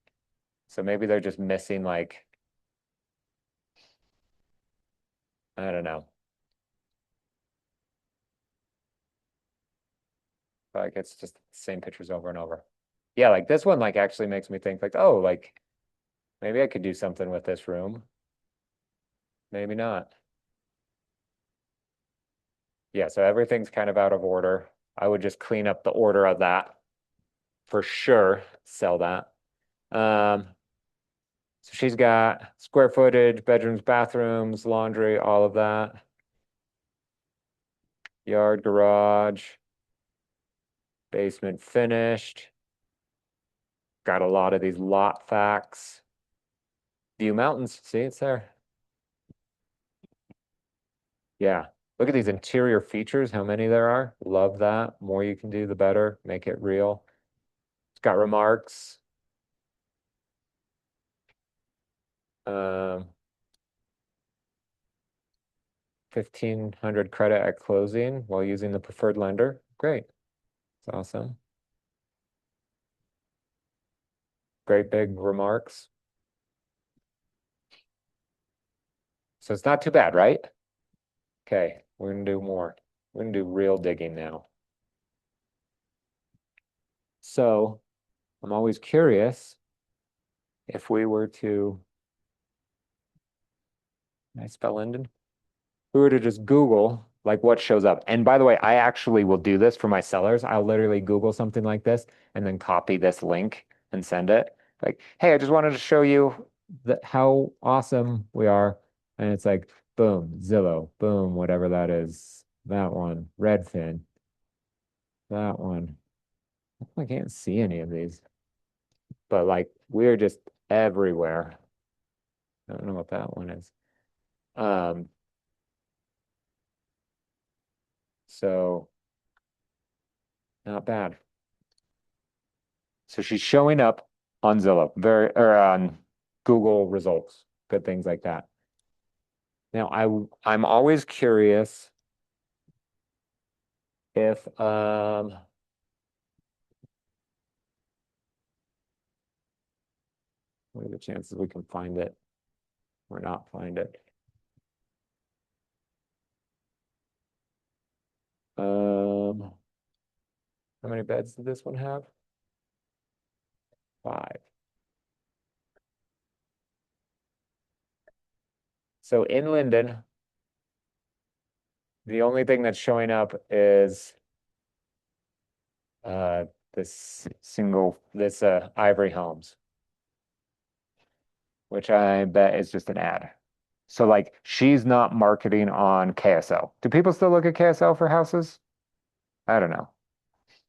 So maybe they're just missing like, I don't know. Like it's just the same pictures over and over. Yeah, like this one like actually makes me think like, oh, like maybe I could do something with this room. Maybe not. Yeah, so everything's kind of out of order. I would just clean up the order of that for sure. Sell that. Um, so she's got square footage, bedrooms, bathrooms, laundry, all of that. Yard, garage, basement finished. Got a lot of these lot facts. View mountains. See, it's there. Yeah. Look at these interior features, how many there are. Love that. More you can do, the better. Make it real. It's got remarks. Um, 1,500 credit at closing while using the preferred lender. Great. It's awesome. Great big remarks. So it's not too bad, right? Okay, we're gonna do more. We're gonna do real digging now. So I'm always curious if we were to, can I spell Linden? If we were to just Google like what shows up. And by the way, I actually will do this for my sellers. I'll literally Google something like this and then copy this link and send it. Like, hey, I just wanted to show you that how awesome we are. And it's like, boom, Zillow, boom, whatever that is. That one, Redfin, that one. I can't see any of these, but like we're just everywhere. I don't know what that one is. Um, so not bad. So she's showing up on Zillow, very or on Google results, good things like that. Now I'm always curious if what are the chances we can find it or not find it? Um, how many beds did this one have? 5. So in Linden, the only thing that's showing up is uh this Ivory Homes, which I bet is just an ad. So like she's not marketing on KSL. Do people still look at KSL for houses? I don't know.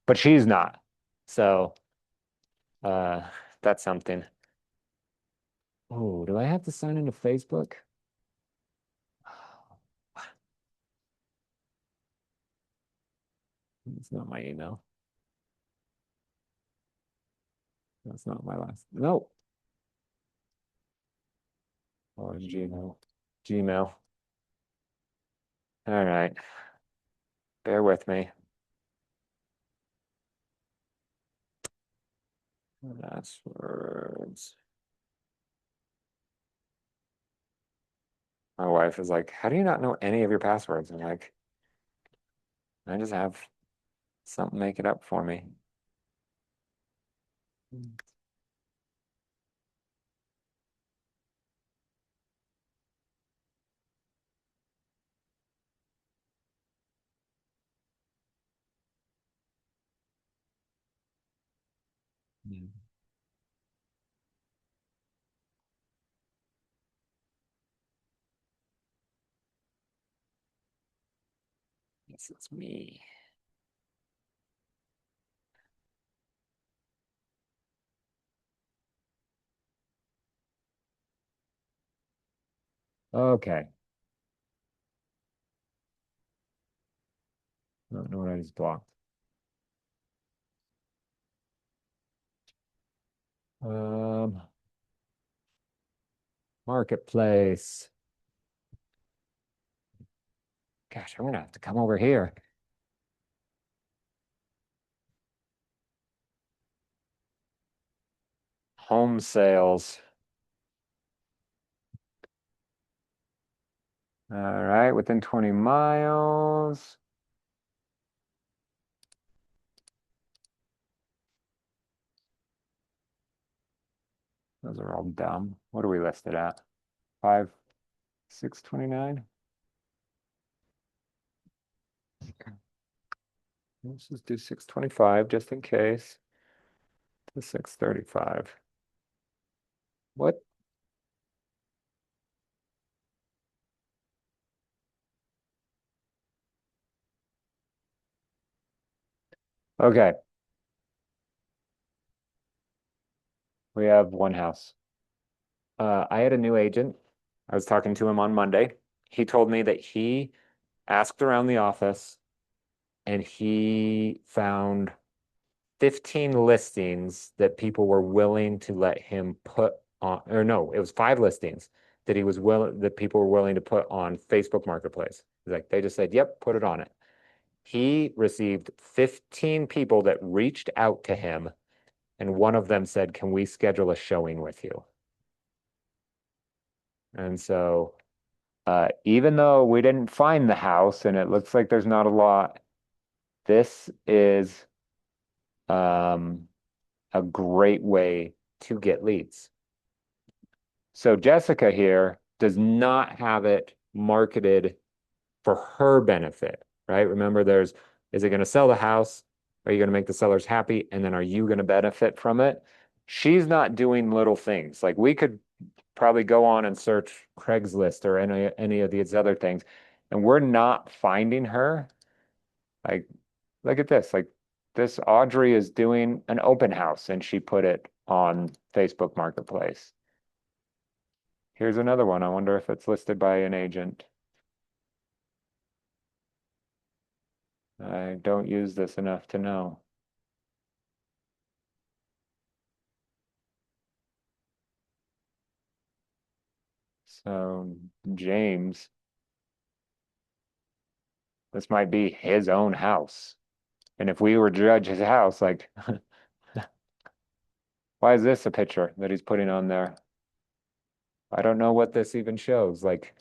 But she's not. So uh that's something. Oh, do I have to sign into Facebook? It's not my email. That's not my last. No. Oh, Gmail. Gmail. All right. Bear with me. Passwords. My wife is like, how do you not know any of your passwords? I'm like, I just have something make it up for me. Hmm. Yes, it's me. Okay. I don't know what I just blocked. Um, Marketplace. Gosh, I'm gonna have to come over here. Home sales. All right, within 20 miles. Those are all dumb. What are we listed at? 629. Let's just do 625 just in case. To 635. What? Okay, we have one house. I had a new agent. I was talking to him on Monday. He told me that he asked around the office and he found 15 listings that people were willing to let him put on, or no, it was 5 listings that he was willing, that people were willing to put on Facebook Marketplace. He's like, they just said, yep, put it on it. He received 15 people that reached out to him, and one of them said, can we schedule a showing with you? And so, even though we didn't find the house and it looks like there's not a lot, this is um, a great way to get leads. So Jessica here does not have it marketed for her benefit, right? Remember, is it going to sell the house? Are you going to make the sellers happy? And then are you going to benefit from it? She's not doing little things. Like we could probably go on and search Craigslist or any of these other things, and we're not finding her. Like, look at this. Like this Audrey is doing an open house and she put it on Facebook Marketplace. Here's another one. I wonder if it's listed by an agent. I don't use this enough to know. So James, this might be his own house. And if we were to judge his house, like, why is this a picture that he's putting on there? I don't know what this even shows. Like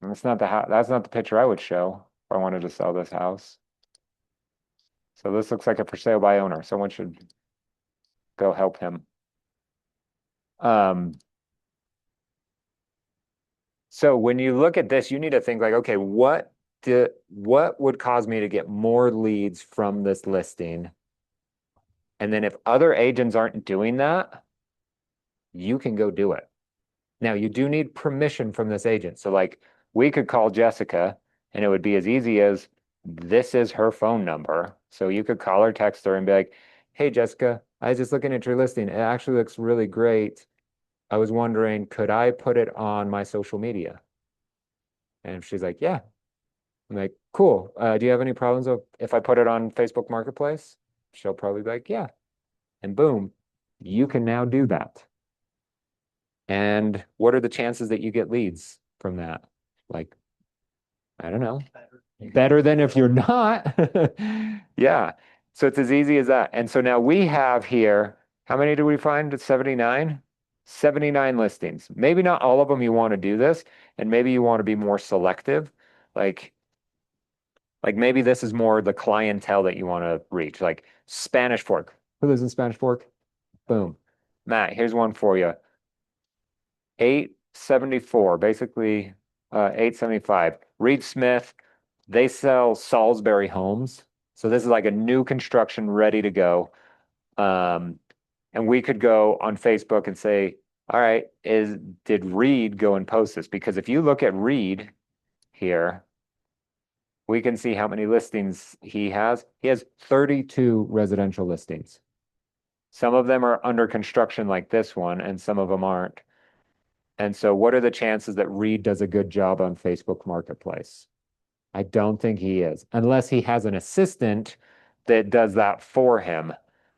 that's not the house. That's not the picture I would show if I wanted to sell this house. So this looks like a for sale by owner. Someone should go help him. Um, so when you look at this, you need to think like, okay, what would cause me to get more leads from this listing? And then if other agents aren't doing that, you can go do it. Now you do need permission from this agent. So like we could call Jessica and it would be as easy as this is her phone number. So you could call her, text her and be like, hey, Jessica, I was just looking at your listing. It actually looks really great. I was wondering, could I put it on my social media? And she's like, yeah. I'm like, cool. Do you have any problems if I put it on Facebook Marketplace? She'll probably be like, yeah. And boom, you can now do that. And what are the chances that you get leads from that? Like, I don't know. Better than if you're not. Yeah. So it's as easy as that. And so now we have here, how many do we find? 79? 79 listings. Maybe not all of them you want to do this, and maybe you want to be more selective. Like, like maybe this is more the clientele that you want to reach, like Spanish Fork. Who lives in Spanish Fork? Boom. Matt, here's one for you. 874, basically 875. Reed Smith, they sell Salisbury homes. So this is like a new construction ready to go. And we could go on Facebook and say, all right, did Reed go and post this? Because if you look at Reed here, we can see how many listings he has. He has 32 residential listings. Some of them are under construction like this one, and some of them aren't. And so what are the chances that Reed does a good job on Facebook Marketplace? I don't think he is, unless he has an assistant that does that for him.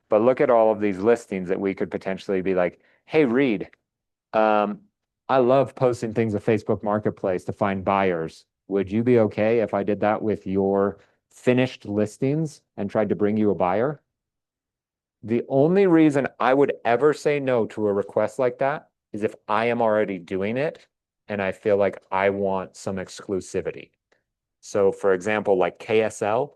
But look at all of these listings that we could potentially be like, hey, Reed, um, I love posting things to Facebook Marketplace to find buyers. Would you be okay if I did that with your finished listings and tried to bring you a buyer? The only reason I would ever say no to a request like that is if I am already doing it and I feel like I want some exclusivity. So for example, like KSL,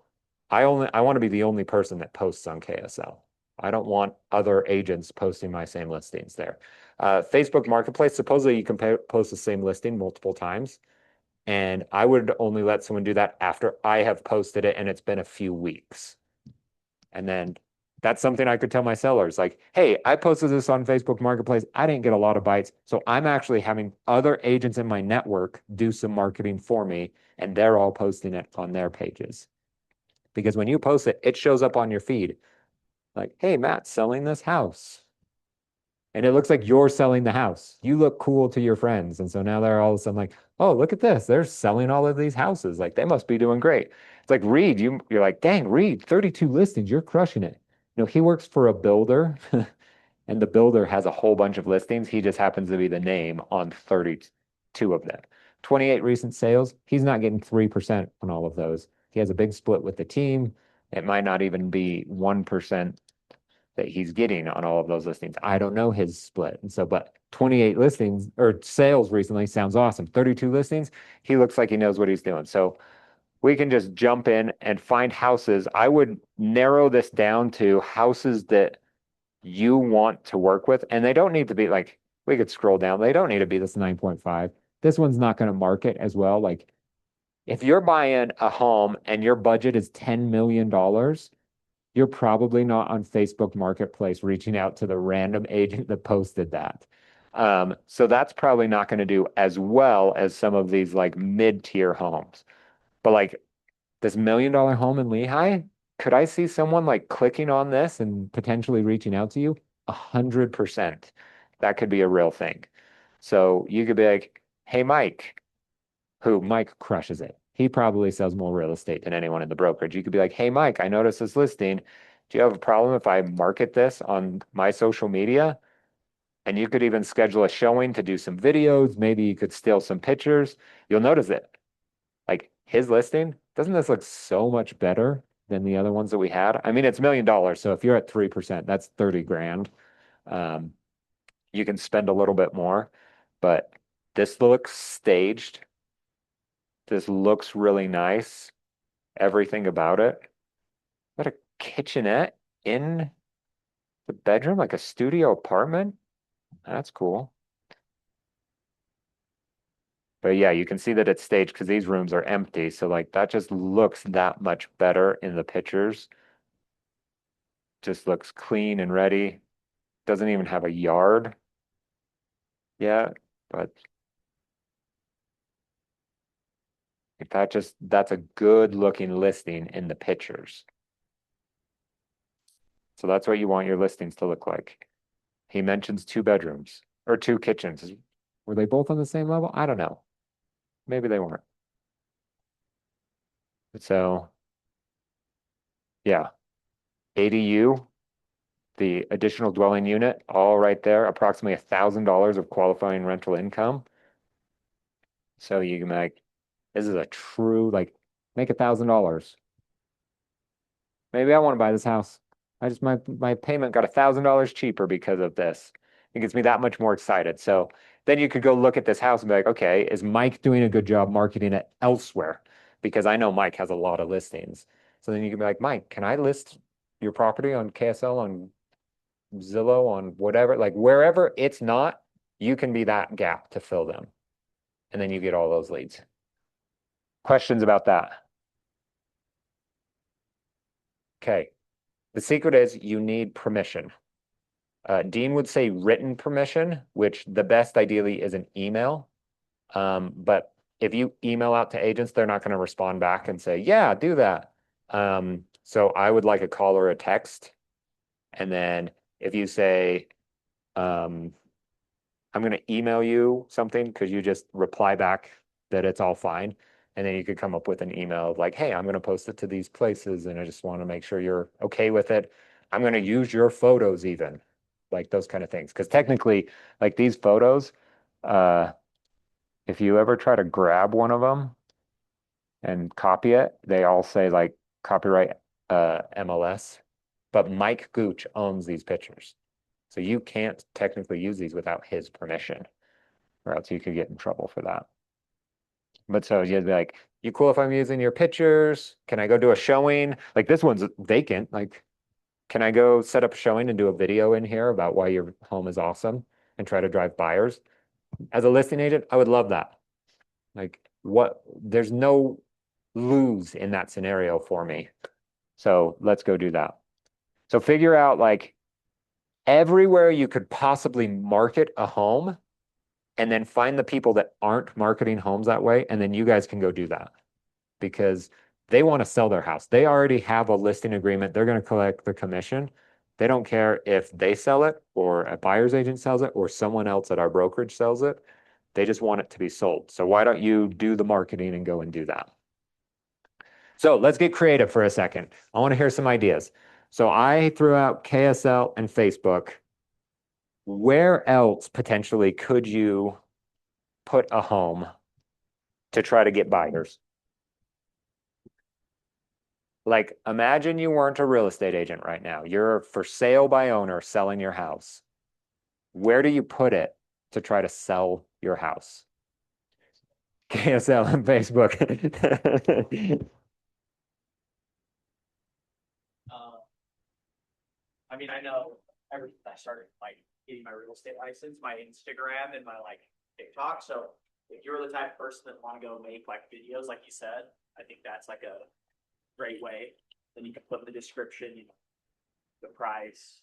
I want to be the only person that posts on KSL. I don't want other agents posting my same listings there. Facebook Marketplace, supposedly you can post the same listing multiple times. And I would only let someone do that after I have posted it and it's been a few weeks. And then that's something I could tell my sellers like, hey, I posted this on Facebook Marketplace. I didn't get a lot of bites. So I'm actually having other agents in my network do some marketing for me, and they're all posting it on their pages. Because when you post it, it shows up on your feed like, hey, Matt's selling this house. And it looks like you're selling the house. You look cool to your friends. And so now they're all of a sudden like, oh, look at this. They're selling all of these houses. Like they must be doing great. It's like Reed, you're like, dang, Reed, 32 listings, you're crushing it. He works for a builder and the builder has a whole bunch of listings. He just happens to be the name on 32 of them. 28 recent sales. He's not getting 3% on all of those. He has a big split with the team. It might not even be 1% that he's getting on all of those listings. I don't know his split. And so, but 28 listings or sales recently sounds awesome. 32 listings, he looks like he knows what he's doing. So we can just jump in and find houses. I would narrow this down to houses that you want to work with. And they don't need to be like, we could scroll down. They don't need to be this 9.5. This one's not going to market as well. Like if you're buying a home and your budget is $10 million, you're probably not on Facebook Marketplace reaching out to the random agent that posted that. So that's probably not going to do as well as some of these like mid-tier homes. But like this $1 million home in Lehigh, could I see someone like clicking on this and potentially reaching out to you? 100%. That could be a real thing. So you could be like, hey, Mike, who Mike crushes it. He probably sells more real estate than anyone in the brokerage. You could be like, hey, Mike, I noticed this listing. Do you have a problem if I market this on my social media? And you could even schedule a showing to do some videos. Maybe you could steal some pictures. You'll notice it. Like his listing, doesn't this look so much better than the other ones that we had? I mean, it's $1 million. So if you're at 3%, that's 30 grand. Um, you can spend a little bit more, but this looks staged. This looks really nice. Everything about it. Got a kitchenette in the bedroom, like a studio apartment. That's cool. But yeah, you can see that it's staged because these rooms are empty. So like that just looks that much better in the pictures. Just looks clean and ready. Doesn't even have a yard yet, but that's a good looking listing in the pictures. So that's what you want your listings to look like. He mentions 2 bedrooms or 2 kitchens. Were they both on the same level? I don't know. Maybe they weren't. So yeah, ADU, the additional dwelling unit, all right there, approximately $1,000 of qualifying rental income. So you can make, this is a true, like, make $1,000. Maybe I want to buy this house. My payment got $1,000 cheaper because of this. It gets me that much more excited. So then you could go look at this house and be like, okay, is Mike doing a good job marketing it elsewhere? Because I know Mike has a lot of listings. So then you can be like, Mike, can I list your property on KSL, on Zillow, on whatever, like wherever it's not, you can be that gap to fill them. And then you get all those leads. Questions about that? Okay. The secret is you need permission. Dean would say written permission, which the best ideally is an email. But if you email out to agents, they're not going to respond back and say, yeah, do that. So I would like a call or a text. And then if you say, I'm going to email you something, could you just reply back that it's all fine? And then you could come up with an email of like, hey, I'm going to post it to these places and I just want to make sure you're okay with it. I'm going to use your photos even, like those kind of things. Because technically, like these photos, uh, if you ever try to grab one of them and copy it, they all say like copyright MLS. But Mike Gooch owns these pictures. So you can't technically use these without his permission, or else you could get in trouble for that. But so you'd be like, you cool if I'm using your pictures? Can I go do a showing? Like this one's vacant. Like, can I go set up a showing and do a video in here about why your home is awesome and try to drive buyers? As a listing agent, I would love that. Like, what? There's no lose in that scenario for me. So let's go do that. So figure out like everywhere you could possibly market a home and then find the people that aren't marketing homes that way. And then you guys can go do that because they want to sell their house. They already have a listing agreement. They're going to collect the commission. They don't care if they sell it or a buyer's agent sells it or someone else at our brokerage sells it. They just want it to be sold. So why don't you do the marketing and go and do that? So let's get creative for a second. I want to hear some ideas. So I threw out KSL and Facebook. Where else potentially could you put a home to try to get buyers? Like, imagine you weren't a real estate agent right now. You're for sale by owner selling your house. Where do you put it to try to sell your house? KSL and Facebook. Uh, I mean, I know ever since I started like getting my real estate license, my Instagram and my like TikTok. So if you're the type of person that want to go make like videos, like you said, I think that's like a great way. Then you can put in the description, you know, the price,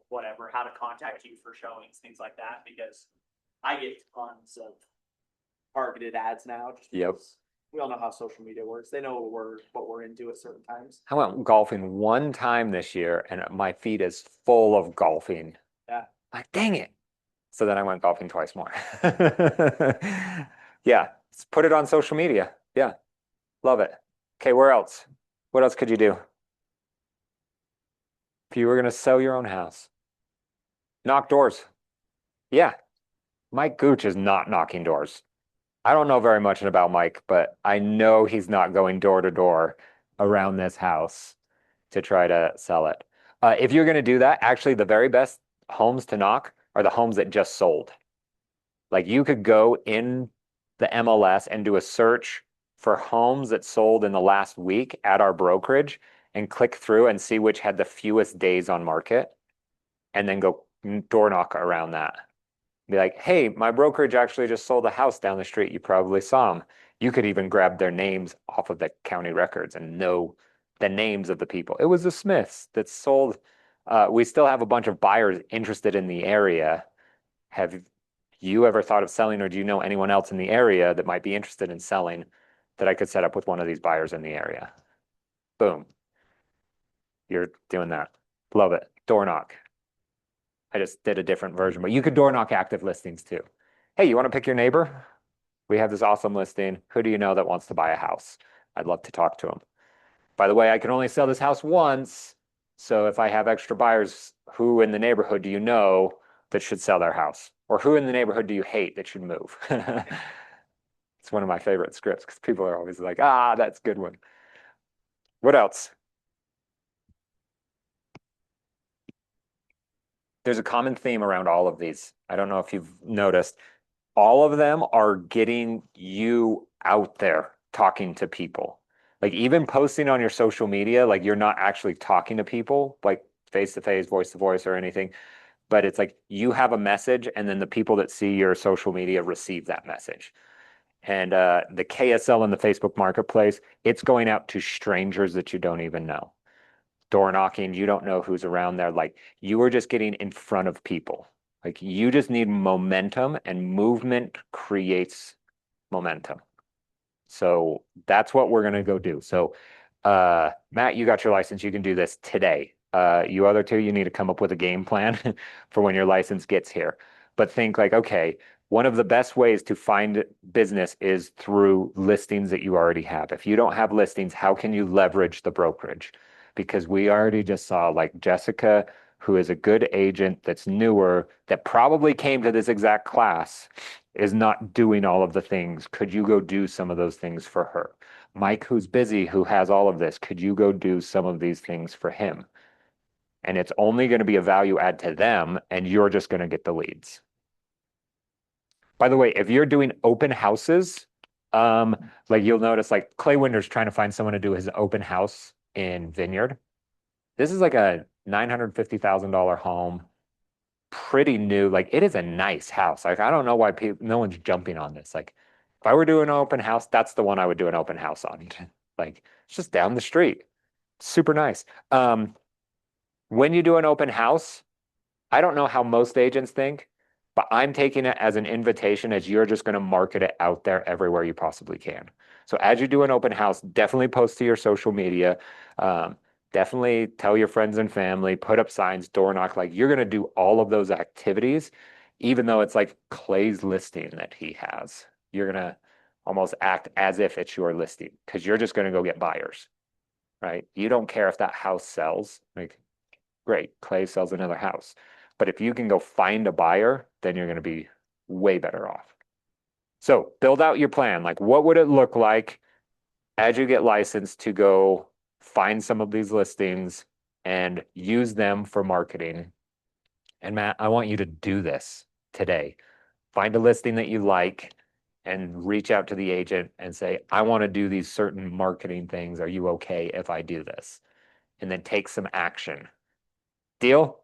whatever, how to contact you for showings, things like that. Because I get tons of targeted ads now. Just Yep. because we all know how social media works. They know what we're into at certain times. I went golfing one time this year and my feed is full of golfing. Yeah. Like, dang it. So then I went golfing twice more. Yeah, put it on social media. Yeah, love it. Okay, where else? What else could you do? If you were going to sell your own house, knock doors. Yeah, Mike Gooch is not knocking doors. I don't know very much about Mike, but I know he's not going door to door around this house to try to sell it. If you're going to do that, actually, the very best homes to knock are the homes that just sold. Like you could go in the MLS and do a search for homes that sold in the last week at our brokerage and click through and see which had the fewest days on market and then go door knock around that. Be like, hey, my brokerage actually just sold a house down the street. You probably saw them. You could even grab their names off of the county records and know the names of the people. It was the Smiths that sold. We still have a bunch of buyers interested in the area. Have you ever thought of selling, or do you know anyone else in the area that might be interested in selling that I could set up with one of these buyers in the area? Boom. You're doing that. Love it. Door knock. I just did a different version, but you could door knock active listings too. Hey, you want to pick your neighbor? We have this awesome listing. Who do you know that wants to buy a house? I'd love to talk to them. By the way, I can only sell this house once. So if I have extra buyers, who in the neighborhood do you know that should sell their house? Or who in the neighborhood do you hate that should move? It's one of my favorite scripts because people are always like, ah, that's a good one. What else? There's a common theme around all of these. I don't know if you've noticed. All of them are getting you out there talking to people. Like even posting on your social media, like you're not actually talking to people, like face to face, voice to voice, or anything. But it's like you have a message, and then the people that see your social media receive that message. And the KSL in the Facebook marketplace, it's going out to strangers that you don't even know. Door knocking, you don't know who's around there. Like you are just getting in front of people. Like you just need momentum, and movement creates momentum. So that's what we're gonna go do. So Matt, you got your license. You can do this today. You other two, you need to come up with a game plan for when your license gets here. But think like, okay, one of the best ways to find business is through listings that you already have. If you don't have listings, how can you leverage the brokerage? Because we already just saw like Jessica, who is a good agent that's newer, that probably came to this exact class, is not doing all of the things. Could you go do some of those things for her? Mike, who's busy, who has all of this, could you go do some of these things for him? And it's only going to be a value add to them, and you're just going to get the leads. By the way, if you're doing open houses, like you'll notice like Clay Winder's trying to find someone to do his open house in Vineyard. This is like a $950,000 home, pretty new. Like it is a nice house. Like I don't know why no one's jumping on this. Like if I were doing an open house, that's the one I would do an open house on. Like it's just down the street. Super nice. When you do an open house, I don't know how most agents think, but I'm taking it as an invitation as you're just going to market it out there everywhere you possibly can. So as you do an open house, definitely post to your social media. Definitely tell your friends and family, put up signs, door knock. Like you're going to do all of those activities, even though it's like Clay's listing that he has. You're going to almost act as if it's your listing because you're just going to go get buyers, right? You don't care if that house sells. Like, great, Clay sells another house. But if you can go find a buyer, then you're going to be way better off. So build out your plan. Like, what would it look like as you get licensed to go find some of these listings and use them for marketing? And Matt, I want you to do this today. Find a listing that you like and reach out to the agent and say, I want to do these certain marketing things. Are you okay if I do this? And then take some action. Deal?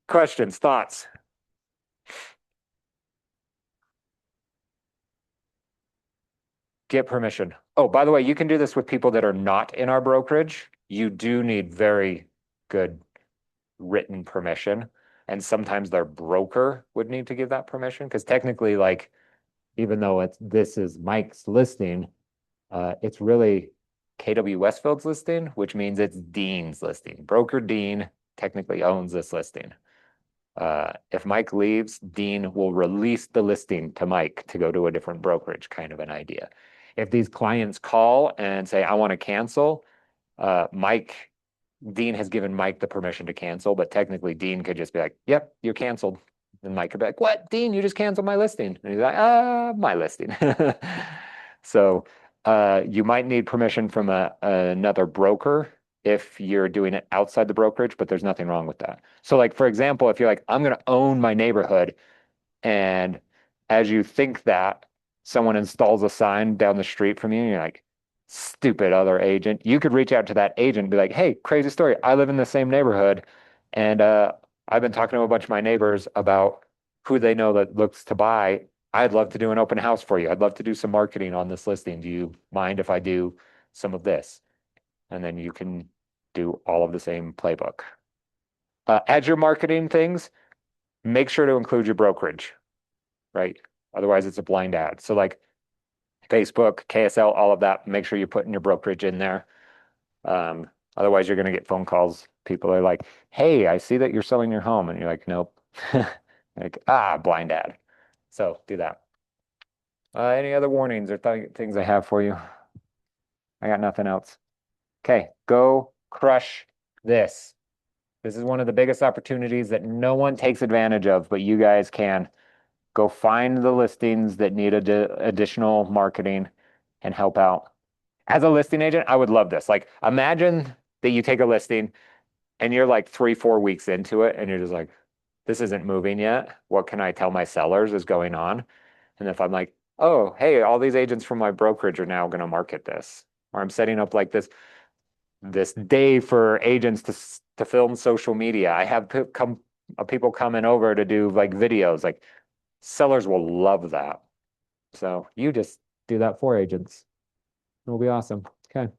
Questions, thoughts? Get permission. Oh, by the way, you can do this with people that are not in our brokerage. You do need very good written permission. And sometimes their broker would need to give that permission because technically, like, even though this is Mike's listing, it's really KW Westfield's listing, which means it's Dean's listing. Broker Dean technically owns this listing. If Mike leaves, Dean will release the listing to Mike to go to a different brokerage, kind of an idea. If these clients call and say, I want to cancel, Dean has given Mike the permission to cancel, but technically Dean could just be like, yep, you're canceled. And Mike could be like, what? Dean, you just canceled my listing. And he's like, my listing. So you might need permission from another broker if you're doing it outside the brokerage, but there's nothing wrong with that. So like, for example, if you're like, I'm going to own my neighborhood, and as you think that, someone installs a sign down the street from you, and you're like, stupid other agent. You could reach out to that agent and be like, hey, crazy story. I live in the same neighborhood, and I've been talking to a bunch of my neighbors about who they know that looks to buy. I'd love to do an open house for you. I'd love to do some marketing on this listing. Do you mind if I do some of this? And then you can do all of the same playbook. As you're marketing things, make sure to include your brokerage, right? Otherwise, it's a blind ad. So like Facebook, KSL, all of that, make sure you're putting your brokerage in there. Otherwise, you're going to get phone calls. People are like, hey, I see that you're selling your home. And you're like, nope. Like, blind ad. So do that. Any other warnings or things I have for you? I got nothing else. Okay, go crush this. This is one of the biggest opportunities that no one takes advantage of, but you guys can. Go find the listings that need additional marketing and help out. As a listing agent, I would love this. Like, imagine that you take a listing and you're like 3-4 weeks into it and you're just like, this isn't moving yet. What can I tell my sellers is going on? And if I'm like, oh, hey, all these agents from my brokerage are now going to market this, or I'm setting up like this day for agents to film social media. I have people coming over to do like videos. Like sellers will love that. So you just do that for agents. It'll be awesome. Okay.